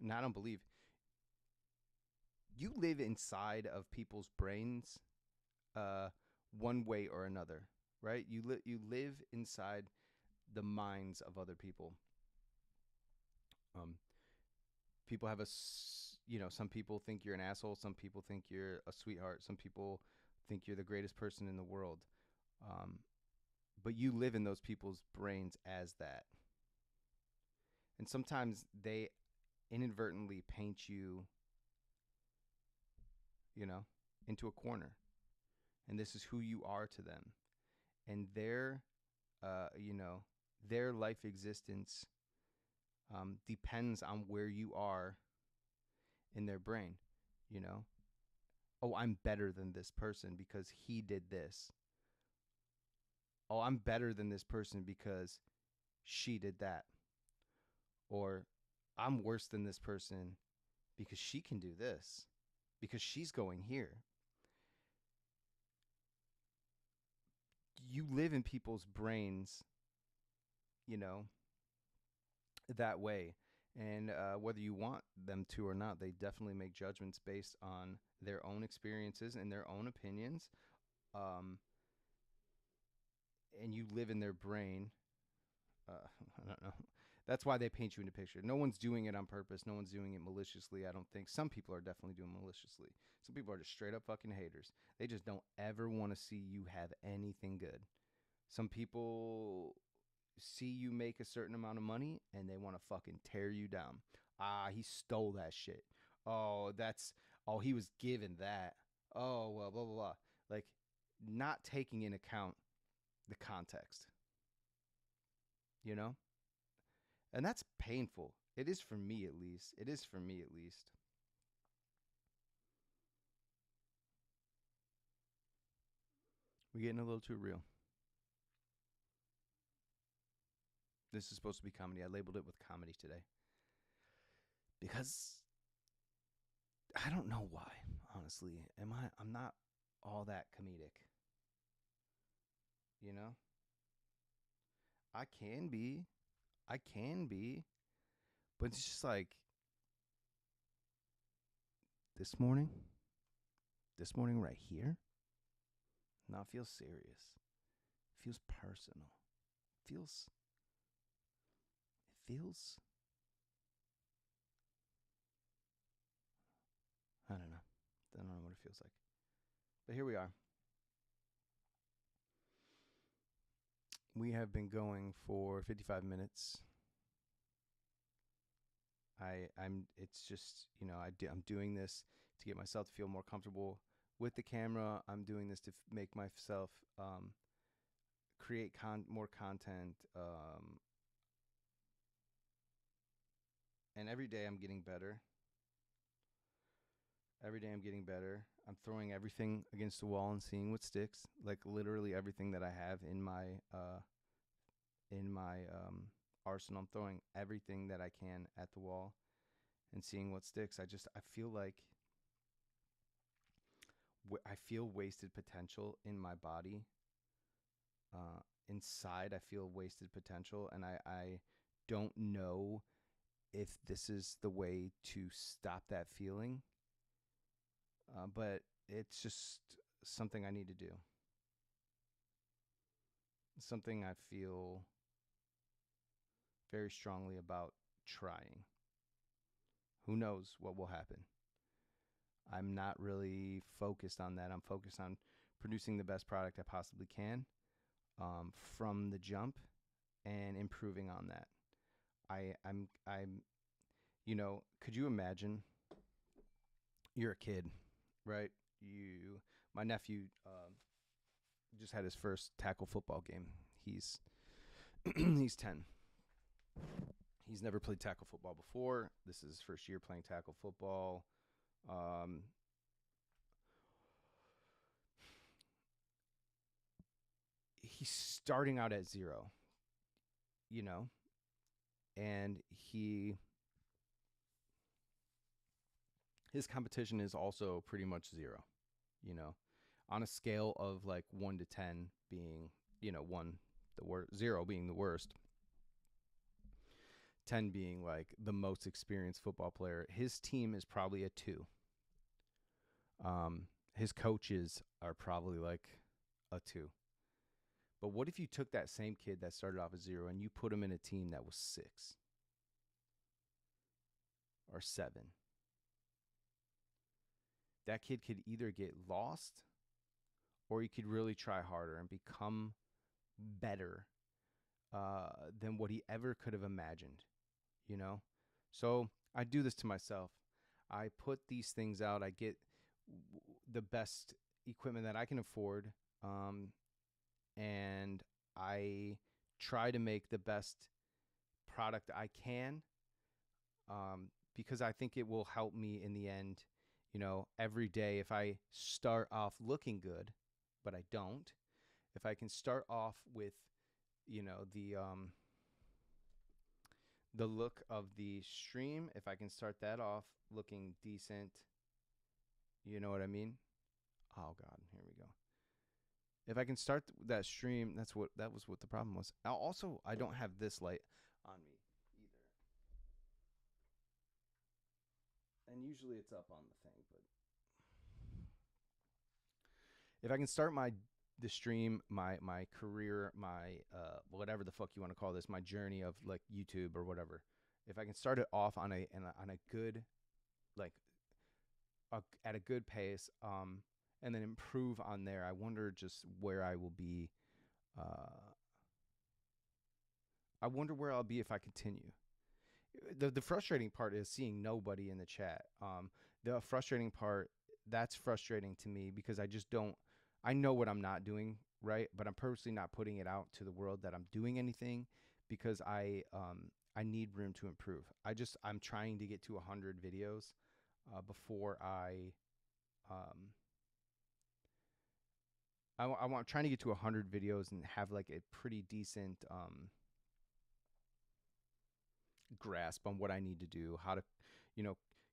No, I don't believe. You live inside of people's brains one way or another, right? You live inside the minds of other people. People have some people think you're an asshole. Some people think you're a sweetheart. Some people think you're the greatest person in the world. But you live in those people's brains as that. And sometimes they inadvertently paint you, into a corner. And this is who you are to them. And their life existence depends on where you are in their brain, Oh, I'm better than this person because he did this. Oh, I'm better than this person because she did that. Or I'm worse than this person because she can do this, because she's going here. You live in people's brains, that way. And whether you want them to or not, they definitely make judgments based on their own experiences and their own opinions. And you live in their brain. I don't know. That's why they paint you in a picture. No one's doing it on purpose. No one's doing it maliciously, I don't think. Some people are definitely doing it maliciously. Some people are just straight up fucking haters. They just don't ever want to see you have anything good. Some people see you make a certain amount of money and they want to fucking tear you down. He stole that shit. He was given that. Oh, well, blah, blah, blah. Like, not taking into account the context. And that's painful. It is for me, at least. We're getting a little too real. This is supposed to be comedy. I labeled it with comedy today. Because I don't know why, honestly. I'm not all that comedic. I can be. But it's just like this morning right here. Now it feels serious. It feels personal. It feels I don't know. I don't know what it feels like. But here we are. We have been going for 55 minutes. It's just, I'm doing this to get myself to feel more comfortable with the camera. I'm doing this to make myself create more content. And every day I'm getting better. Every day I'm getting better. I'm throwing everything against the wall and seeing what sticks. Like literally everything that I have in my arsenal. I'm throwing everything that I can at the wall and seeing what sticks. I feel like I feel wasted potential in my body. Inside, I feel wasted potential, and I don't know if this is the way to stop that feeling. But it's just something I need to do. Something I feel very strongly about trying. Who knows what will happen? I'm not really focused on that. I'm focused on producing the best product I possibly can from the jump and improving on that. I'm could you imagine you're a kid, right? My nephew just had his first tackle football game. He's he's 10. He's never played tackle football before. This is his first year playing tackle football. He's starting out at 0, and his competition is also pretty much 0, on a scale of like 1 to 10 being, 1 the worst, 0 being the worst, 10 being like the most experienced football player. His team is probably a 2. His coaches are probably like a 2. But what if you took that same kid that started off as 0 and you put him in a team that was 6 or 7? That kid could either get lost or he could really try harder and become better than what he ever could have imagined, So I do this to myself. I put these things out. I get the best equipment that I can afford, and I try to make the best product I can, because I think it will help me in the end. Every day, if I start off looking good, but I don't, if I can start off with, the look of the stream, if I can start that off looking decent, you know what I mean? Oh God, here we go. If I can start that stream, that was what the problem was. Also, I don't have this light on me either. And usually it's up on the thing, but if I can start the stream, my career, my whatever the fuck you want to call this, my journey of like YouTube or whatever. If I can start it off on a good, like at a good pace, and then improve on there, I wonder just where I will be. I wonder where I'll be if I continue. The frustrating part is seeing nobody in the chat. The frustrating part, that's frustrating to me because I just don't. I know what I'm not doing right, but I'm purposely not putting it out to the world that I'm doing anything because I need room to improve. I'm trying to get to 100 videos before I'm trying to get to 100 videos and have like a pretty decent grasp on what I need to do, how to,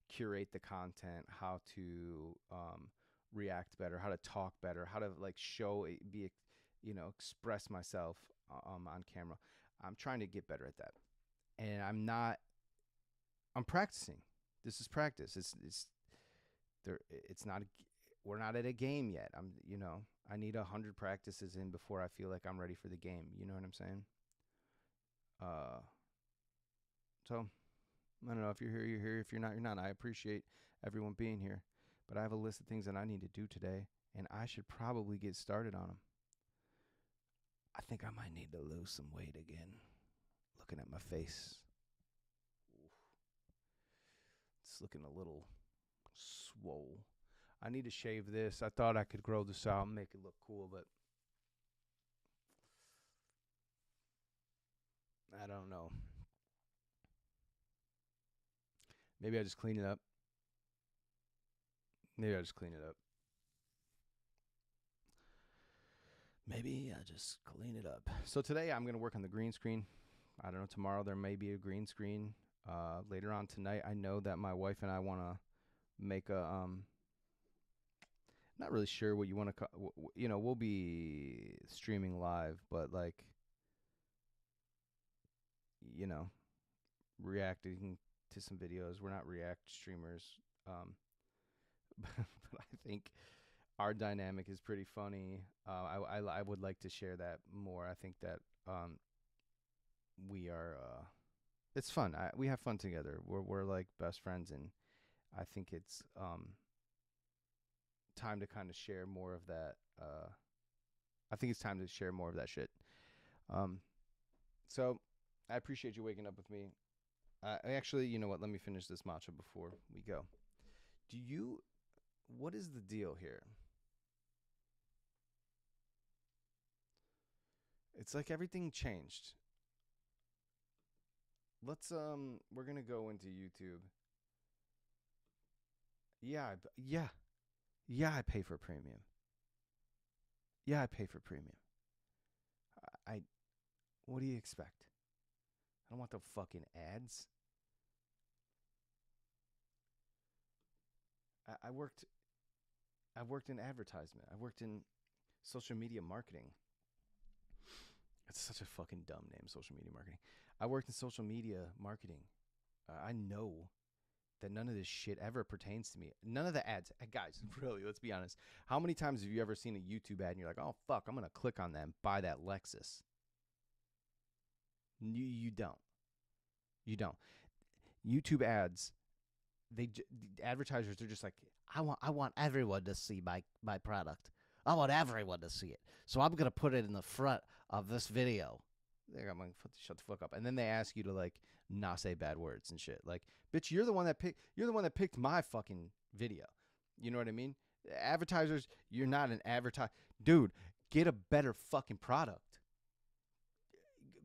curate the content, how to react better, how to talk better, how to like express myself on camera. I'm trying to get better at that, and I'm practicing. This is practice. It's there. It's not. We're not at a game yet. I need 100 practices in before I feel like I'm ready for the game. You know what I'm saying? So I don't know, if you're here, you're here. If you're not, you're not. I appreciate everyone being here, but I have a list of things that I need to do today, and I should probably get started on them. I think I might need to lose some weight again. Looking at my face. Oof. It's looking a little swole. I need to shave this. I thought I could grow this out and make it look cool, but I don't know. Maybe I just clean it up. Maybe I just clean it up. So today I'm going to work on the green screen. I don't know. Tomorrow there may be a green screen. Later on tonight, I know that my wife and I want to make a not really sure what you want to we'll be streaming live, but like reacting to some videos. We're not React streamers. But I think our dynamic is pretty funny. I would like to share that more. I think that we are it's fun. We have fun together. We're like best friends, and I think it's time to kind of share more of that. I think it's time to share more of that shit. So I appreciate you waking up with me. Actually, you know what? Let me finish this matcha before we go. What is the deal here? It's like everything changed. We're gonna go into YouTube. Yeah, I pay for premium. Yeah, I pay for premium. I what do you expect? I don't want the fucking ads. I worked in advertisement. I worked in social media marketing. It's such a fucking dumb name, social media marketing. I worked in social media marketing. I know that none of this shit ever pertains to me. None of the ads. Guys, really, let's be honest. How many times have you ever seen a YouTube ad and you're like, oh, fuck, I'm going to click on that and buy that Lexus? You don't. You don't. YouTube ads, the advertisers are just like, I want everyone to see my product. I want everyone to see it. So I'm going to put it in the front of this video. I'm like, shut the fuck up. And then they ask you to like not say bad words and shit. Like, bitch, you're the one that picked my fucking video. You know what I mean? Advertisers, you're not an advertiser. Dude, get a better fucking product.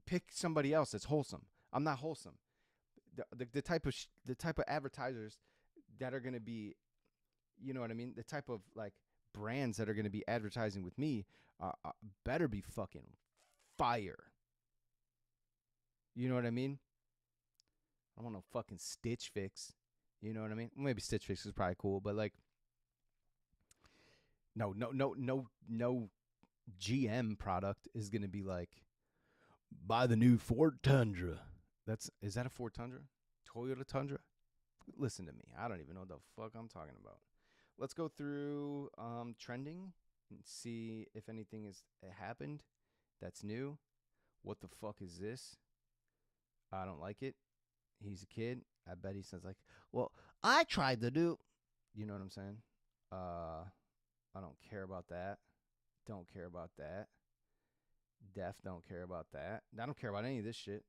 Pick somebody else that's wholesome. I'm not wholesome. The type of advertisers that are going to be, you know what I mean? The type of like brands that are going to be advertising with me better be fucking fire. You know what I mean? I don't want no fucking Stitch Fix. You know what I mean? Well, maybe Stitch Fix is probably cool, but like, no GM product is going to be like, buy the new Ford Tundra. Is that a Ford Tundra? Toyota Tundra? Listen to me. I don't even know what the fuck I'm talking about. Let's go through trending and see if anything has happened that's new. What the fuck is this? I don't like it. He's a kid. I bet he says like, well, I tried to do. You know what I'm saying? I don't care about that. Don't care about that. Deaf don't care about that. I don't care about any of this shit.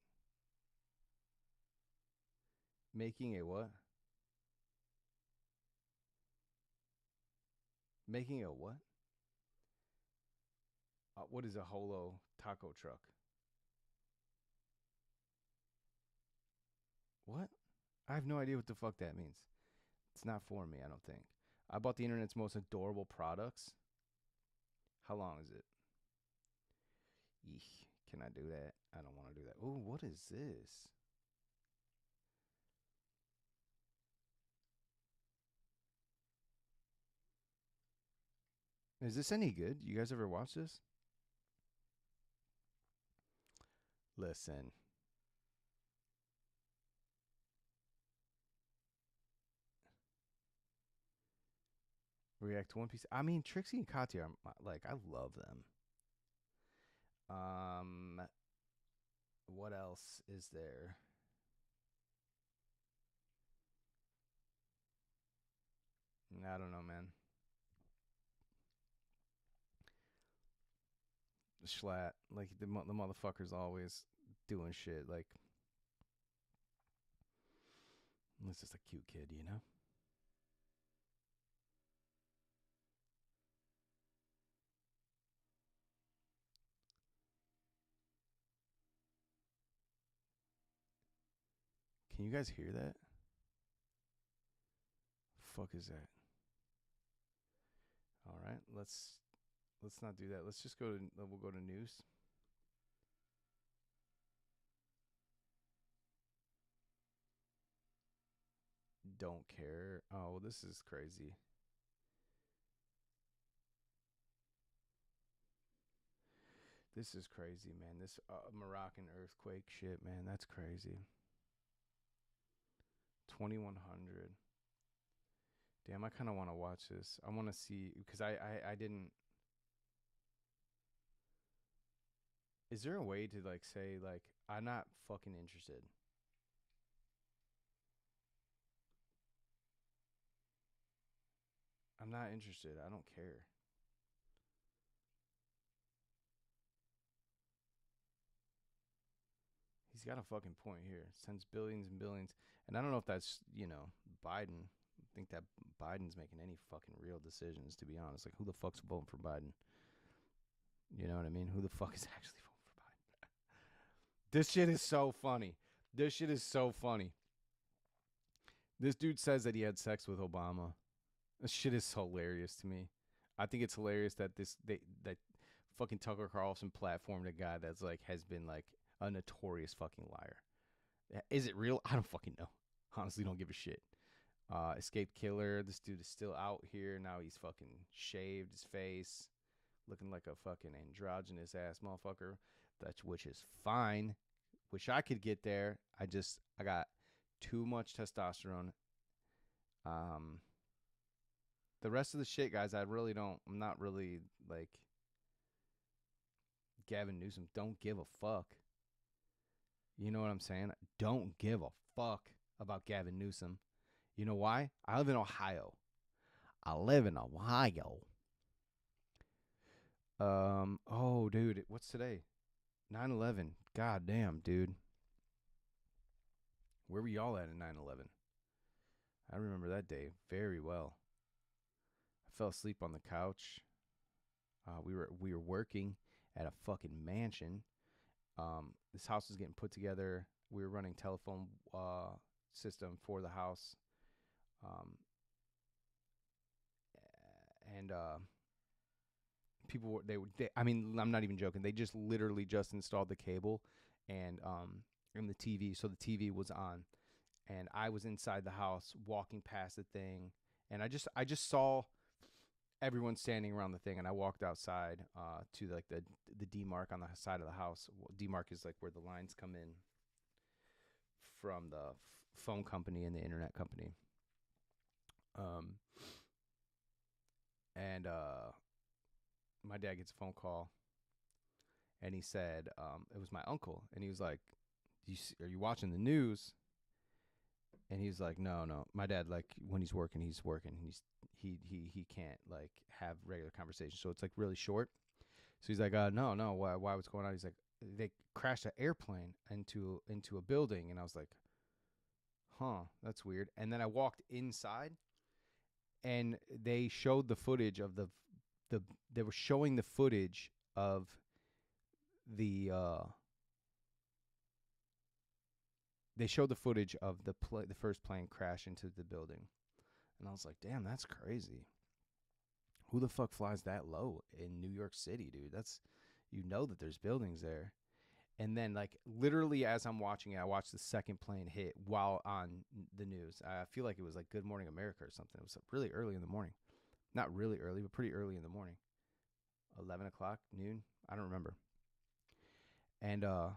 Making a what? Making a what? What is a holo taco truck? What? I have no idea what the fuck that means. It's not for me, I don't think. I bought the internet's most adorable products. How long is it? Eek, can I do that? I don't want to do that. Oh, what is this? Is this any good? You guys ever watch this? Listen. React to One Piece. I mean, Trixie and Katya are like, I love them. What else is there? I don't know, man. Schlatt. Like the motherfucker's always doing shit. Like he's just a cute kid, you know. Can you guys hear that? Fuck is that? All right, let's not do that. Let's just go to we'll go to news. Don't care. Oh, well, this is crazy. This is crazy, man. This Moroccan earthquake shit, man. That's crazy. 2100. Damn, I kind of want to watch this. I want to see because I didn't. Is there a way to like say like I'm not fucking interested? I'm not interested. I don't care. He's got a fucking point here. Sends billions and billions, and I don't know if that's Biden. I think that Biden's making any fucking real decisions. To be honest, like who the fuck's voting for Biden? You know what I mean? Who the fuck is actually voting for Biden? This shit is so funny. This shit is so funny. This dude says that he had sex with Obama. This shit is hilarious to me. I think it's hilarious that that fucking Tucker Carlson platformed a guy that's like has been like a notorious fucking liar. Is it real? I don't fucking know. Honestly, don't give a shit. Escaped killer. This dude is still out here. Now he's fucking shaved his face, looking like a fucking androgynous ass motherfucker. Which is fine. Wish I could get there. I got too much testosterone. The rest of the shit, guys, I really don't. I'm not really like Gavin Newsom. Don't give a fuck. You know what I'm saying? Don't give a fuck about Gavin Newsom. You know why? I live in Ohio. I live in Ohio. Oh, dude, what's today? 9/11. God damn, dude. Where were y'all at in 9/11? I remember that day very well. I fell asleep on the couch. We were working at a fucking mansion. This house was getting put together. We were running telephone system for the house. And people were I mean, I'm not even joking. They just literally just installed the cable and the TV, so the TV was on, and I was inside the house walking past the thing, and I just saw everyone standing around the thing, and I walked outside to like the demarc on the side of the house. Demarc is like where the lines come in from the phone company and the internet company. And my dad gets a phone call, and he said it was my uncle, and he was like, "Are you watching the news?" And he's like, "No." My dad, like when he's working, he can't like have regular conversations, so it's like really short. So he's like, "No, why? What's going on?" He's like, "They crashed an airplane into a building," and I was like, "Huh, that's weird." And then I walked inside, and they showed the footage of they were showing the footage of the they showed the footage of the first plane crash into the building, and I was like, damn, that's crazy. Who the fuck flies that low in New York City, dude? That's that there's buildings there. And then like literally as I'm watching it, I watched the second plane hit while on the news. I feel like it was like Good Morning America or something. It was really early in the morning. Not really early, but pretty early in the morning. 11 o'clock, noon. I don't remember. And I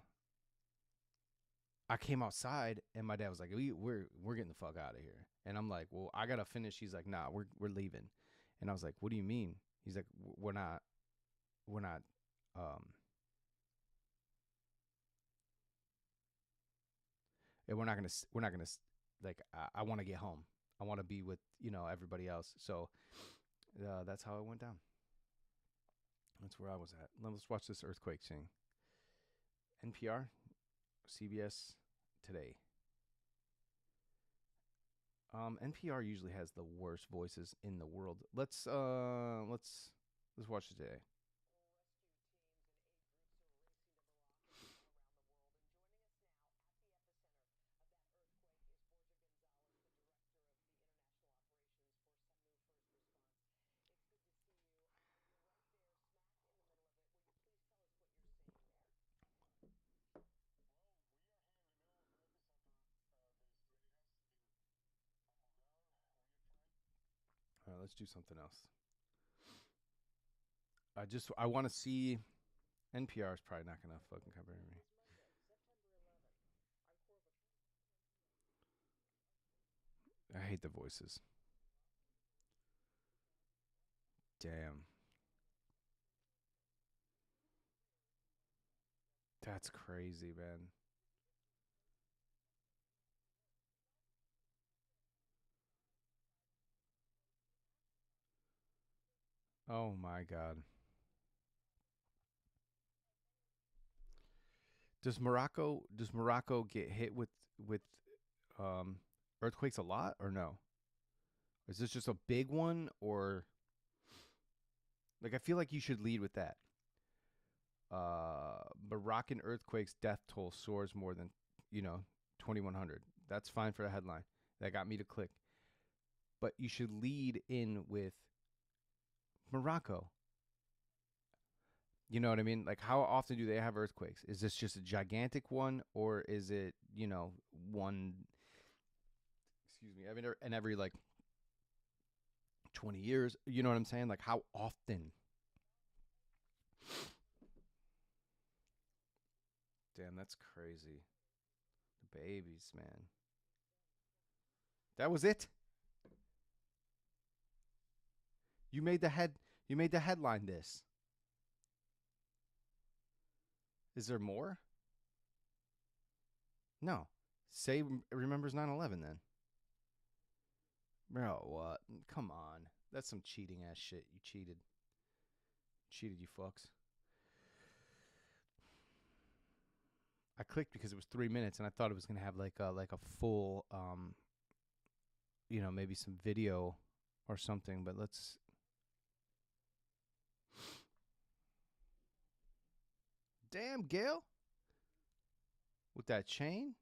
came outside, and my dad was like, "We're getting the fuck out of here." And I'm like, "Well, I gotta finish." He's like, "Nah, we're leaving." And I was like, "What do you mean?" He's like, "We're not, we're not, um, we're not gonna like. I want to get home. I want to be with everybody else." So that's how it went down. That's where I was at. Let's watch this earthquake thing. NPR, CBS Today. NPR usually has the worst voices in the world. Let's watch it today. All right, let's do something else. I want to see. NPR is probably not gonna fucking cover me. I hate the voices. Damn. That's crazy, man. Oh my god. Does Morocco get hit with um earthquakes a lot or no? Is this just a big one or like I feel like you should lead with that. Moroccan earthquakes death toll soars more than, 2100. That's fine for a headline. That got me to click. But you should lead in with Morocco. You know what I mean? Like, how often do they have earthquakes? Is this just a gigantic one, or is it, one? Excuse me. I mean, in every like 20 years. You know what I'm saying? Like, how often? Damn, that's crazy. The babies, man. That was it. You made the head. You made the headline. This. Is there more? No. Say remembers 9/11 then. Bro, what? Come on. That's some cheating ass shit. You cheated. Cheated, you fucks. I clicked because it was 3 minutes and I thought it was gonna have like a full maybe some video or something, but let's damn Gail with that chain.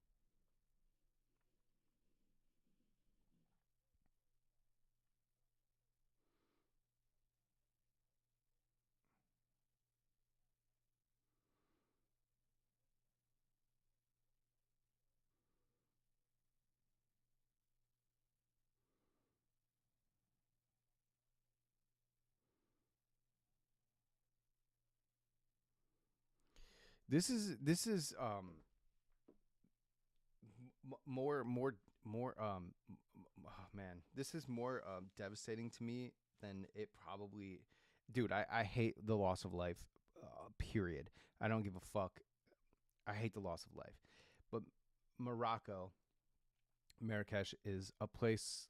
This is more oh, man, this is more devastating to me than it probably. Dude, I hate the loss of life, period. I don't give a fuck. I hate the loss of life, but Morocco, Marrakesh is a place,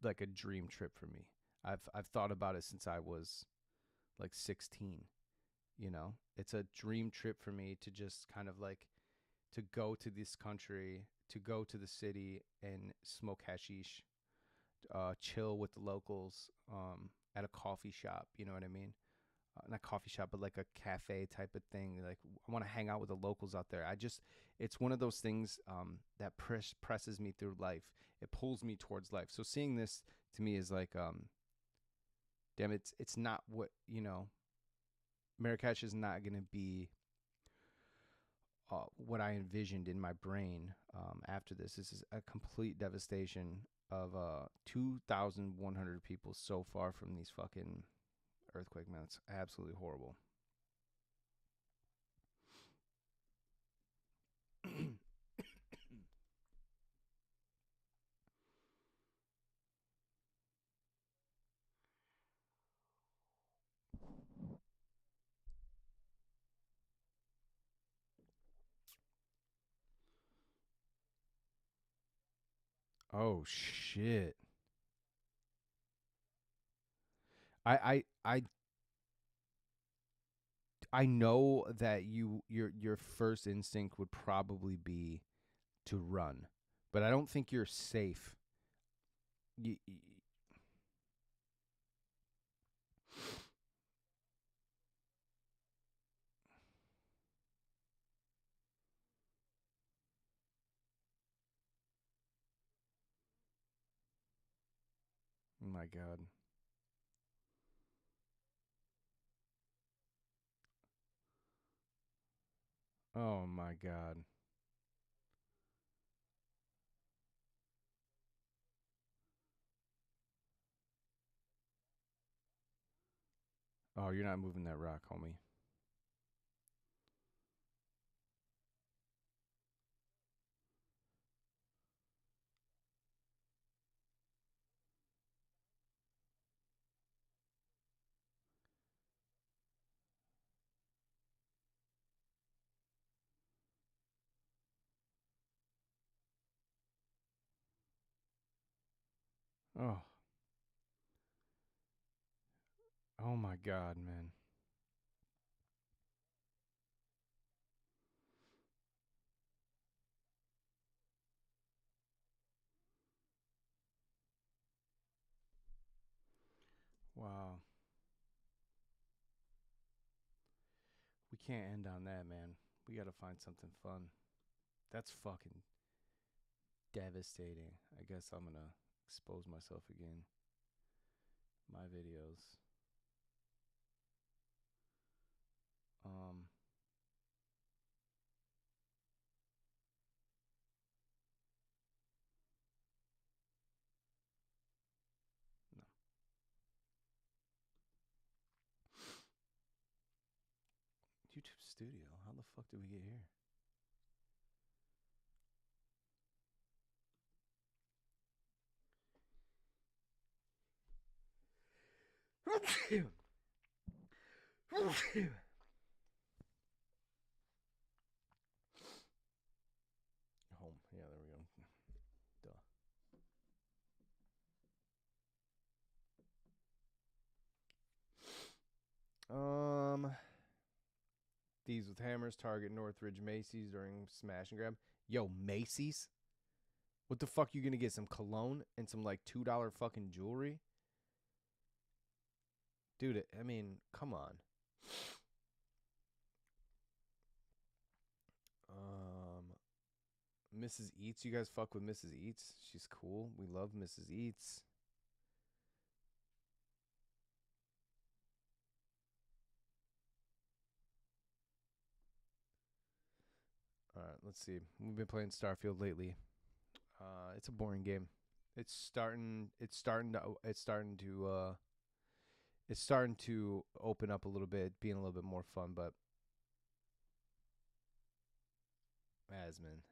like a dream trip for me. I've thought about it since I was like 16. It's a dream trip for me to just kind of like to go to this country, to go to the city and smoke hashish, chill with the locals, at a coffee shop. You know what I mean? Not coffee shop, but like a cafe type of thing. Like I want to hang out with the locals out there. It's one of those things that presses me through life. It pulls me towards life. So seeing this to me is like, damn, it's not what Marrakesh is not gonna be what I envisioned in my brain after this. This is a complete devastation of 2,100 people so far from these fucking earthquake, man. It's absolutely horrible. Oh shit. I I know that your first instinct would probably be to run, but I don't think you're safe. Y- y- oh my God. Oh my God. Oh, you're not moving that rock, homie. Oh, oh my God, man. Wow. We can't end on that, man. We got to find something fun. That's fucking devastating. I guess I'm going to expose myself again. My videos. Um no. YouTube Studio. How the fuck did we get here? Home. Yeah, there we go. Duh. Thieves with hammers target Northridge Macy's during smash and grab. Yo, Macy's? What the fuck you gonna get? Some cologne and some like $2 fucking jewelry? Dude, I mean, come on. Um Mrs. Eats, you guys fuck with Mrs. Eats? She's cool. We love Mrs. Eats. All right, let's see. We've been playing Starfield lately. It's a boring game. It's starting to open up a little bit, being a little bit more fun, but Asman.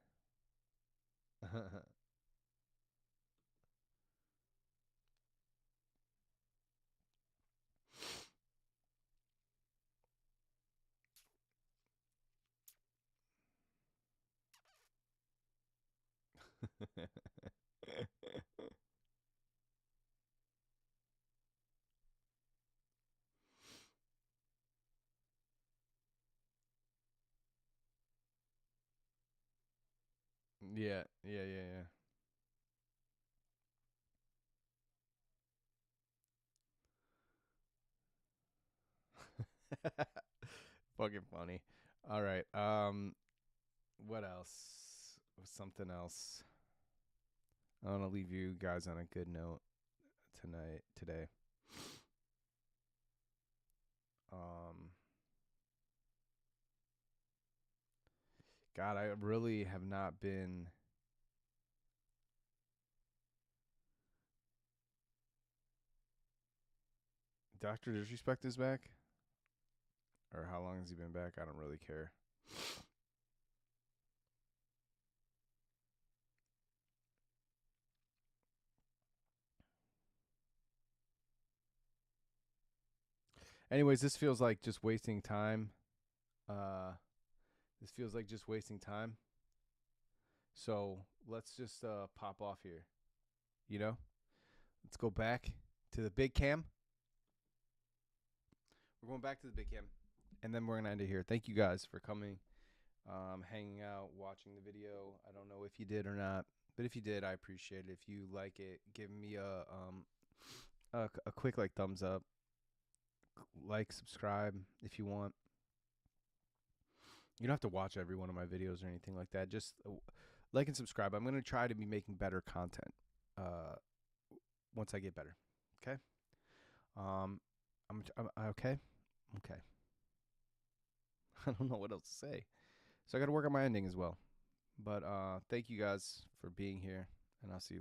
Yeah, yeah, yeah, yeah. Fucking funny. All right. What else? Something else. I want to leave you guys on a good note today. Um, God, I really have not been. Doctor Disrespect is back, or how long has he been back? I don't really care. Anyways, this feels like just wasting time. Uh, this feels like just wasting time. So let's just pop off here. You know, let's go back to the big cam. We're going back to the big cam. and then we're gonna end it here. Thank you guys for coming, hanging out, watching the video. I don't know if you did or not, but if you did, I appreciate it. If you like it, give me a quick like thumbs up, like, subscribe if you want. You don't have to watch every one of my videos or anything like that. Just like and subscribe. I'm gonna try to be making better content. Once I get better. Okay. I'm okay. Okay. I don't know what else to say. So I got to work on my ending as well. But thank you guys for being here, and I'll see you later.